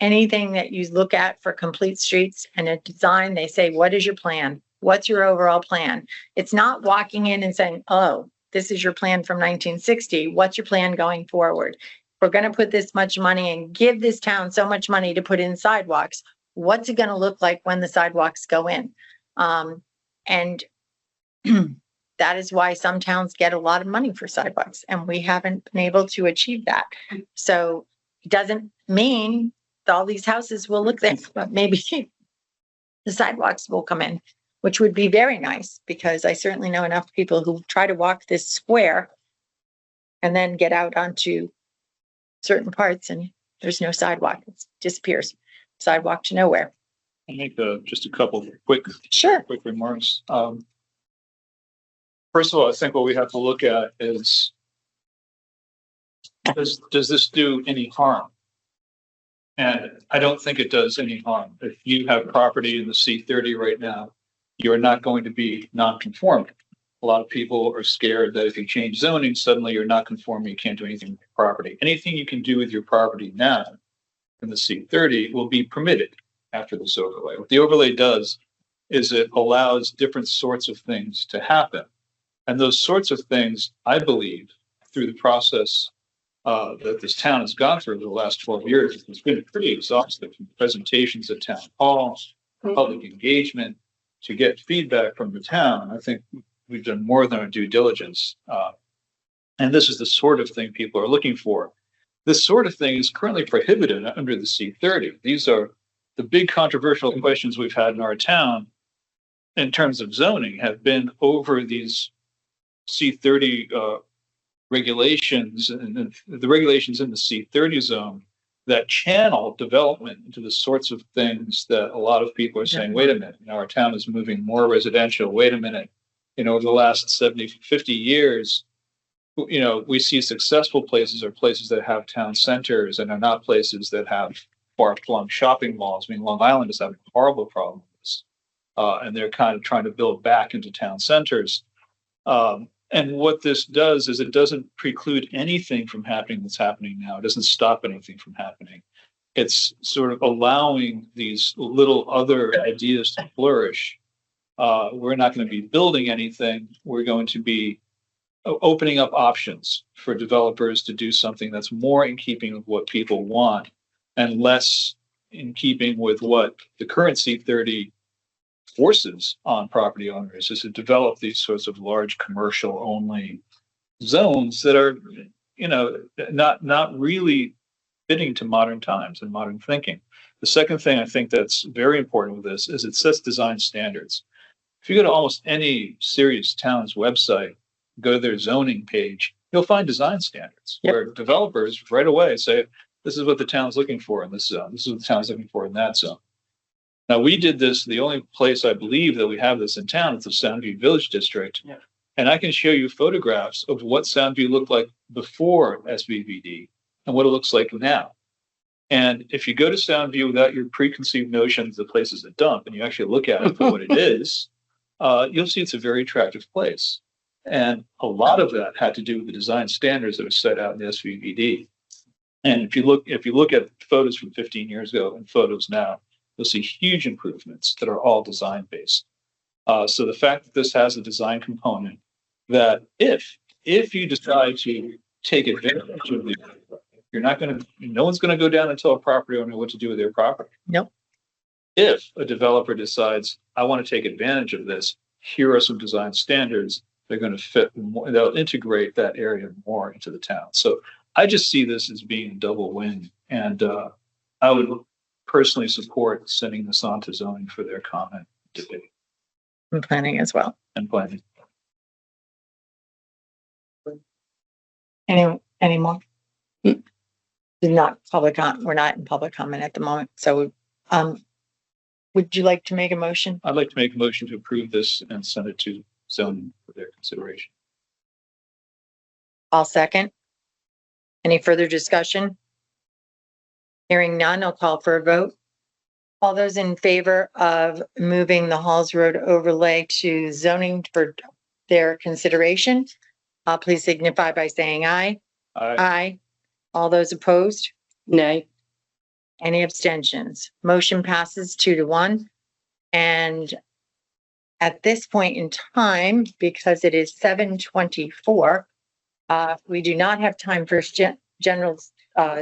Anything that you look at for complete streets and a design, they say, what is your plan? What's your overall plan? It's not walking in and saying, oh, this is your plan from 1960. What's your plan going forward? We're going to put this much money and give this town so much money to put in sidewalks. What's it going to look like when the sidewalks go in? And that is why some towns get a lot of money for sidewalks, and we haven't been able to achieve that. So it doesn't mean that all these houses will look there, but maybe the sidewalks will come in, which would be very nice, because I certainly know enough people who try to walk this square and then get out onto certain parts and there's no sidewalk. It disappears. Sidewalk to nowhere. I'll make just a couple quick Sure. remarks. First of all, I think what we have to look at is, does this do any harm And I don't think it does any harm. If you have property in the C30 right now, you're not going to be non-conforming. A lot of people are scared that if you change zoning, suddenly you're not conforming, you can't do anything with your property. Anything you can do with your property now in the C30 will be permitted after this overlay. What the overlay does is it allows different sorts of things to happen. And those sorts of things, I believe, through the process that this town has gone through over the last 12 years, it's been pretty exhaustive, from presentations at town hall, public engagement, to get feedback from the town. I think we've done more than our due diligence. And this is the sort of thing people are looking for. This sort of thing is currently prohibited under the C30. These are the big controversial questions we've had in our town in terms of zoning have been over these C30 regulations and the regulations in the C30 zone that channel development into the sorts of things that a lot of people are saying, wait a minute, our town is moving more residential. Wait a minute, over the last 50 years, we see successful places are places that have town centers and are not places that have far-flung shopping malls. I mean, Long Island is having a horrible problem with this. And they're kind of trying to build back into town centers. And what this does is it doesn't preclude anything from happening that's happening now. It doesn't stop anything from happening. It's sort of allowing these little other ideas to flourish. We're not going to be building anything. We're going to be opening up options for developers to do something that's more in keeping with what people want and less in keeping with what the current C30 forces on property owners, is to develop these sorts of large commercial only zones that are, not really fitting to modern times and modern thinking. The second thing I think that's very important with this is it sets design standards. If you go to almost any serious town's website, go to their zoning page, you'll find design standards where developers right away say, this is what the town's looking for in this zone. This is what the town's looking for in that zone. Now, we did this, the only place I believe that we have this in town is the Soundview Village District. Yeah. And I can show you photographs of what Soundview looked like before SVVD and what it looks like now. And if you go to Soundview without your preconceived notions of places that dump, and you actually look at it for what it is, you'll see it's a very attractive place. And a lot of that had to do with the design standards that were set out in the SVVD. And if you look at photos from 15 years ago and photos now, you'll see huge improvements that are all design based. So the fact that this has a design component, that if you decide to take advantage of it, no one's going to go down and tell a property owner what to do with their property. Nope. If a developer decides, I want to take advantage of this, here are some design standards, they're going to fit more, they'll integrate that area more into the town. So I just see this as being a double win. And I would personally support sending this on to zoning for their comment debate. And planning as well. And planning. Any more? Not public we're not in public comment at the moment. So would you like to make a motion? I'd like to make a motion to approve this and send it to zoning for their consideration. I'll second. Any further discussion? Hearing none, I'll call for a vote. All those in favor of moving the Halls Road overlay to zoning for their consideration, please signify by saying aye. Aye. All those opposed? Nay. Any abstentions? Motion passes 2-1. And at this point in time, because it is 7:24, we do not have time for general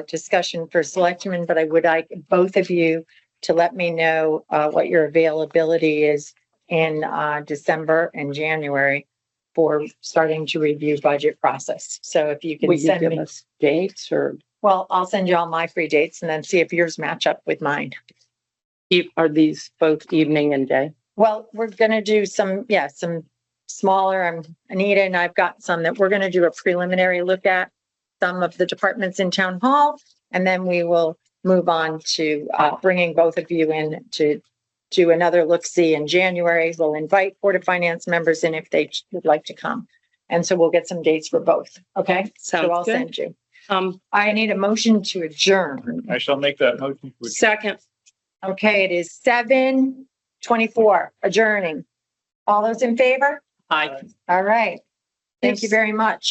discussion for selectmen, but I would like both of you to let me know what your availability is in December and January for starting to review budget process. So if you can Will you send give me, us dates or well, I'll send you all my free dates and then see if yours match up with mine. are these both evening and day? Well, we're gonna do some smaller, Anita and I've got some that we're gonna do a preliminary look at some of the departments in town hall, and then we will move on to bringing both of you in to do another look-see in January. We'll invite Board of Finance members in if they would like to come. And so we'll get some dates for both. Okay? So I'll Sounds good. send you. I need a motion to adjourn. I shall make that motion. Second, Okay, it is 7:24, adjourning. All those in favor? aye. All right. Thank you very much.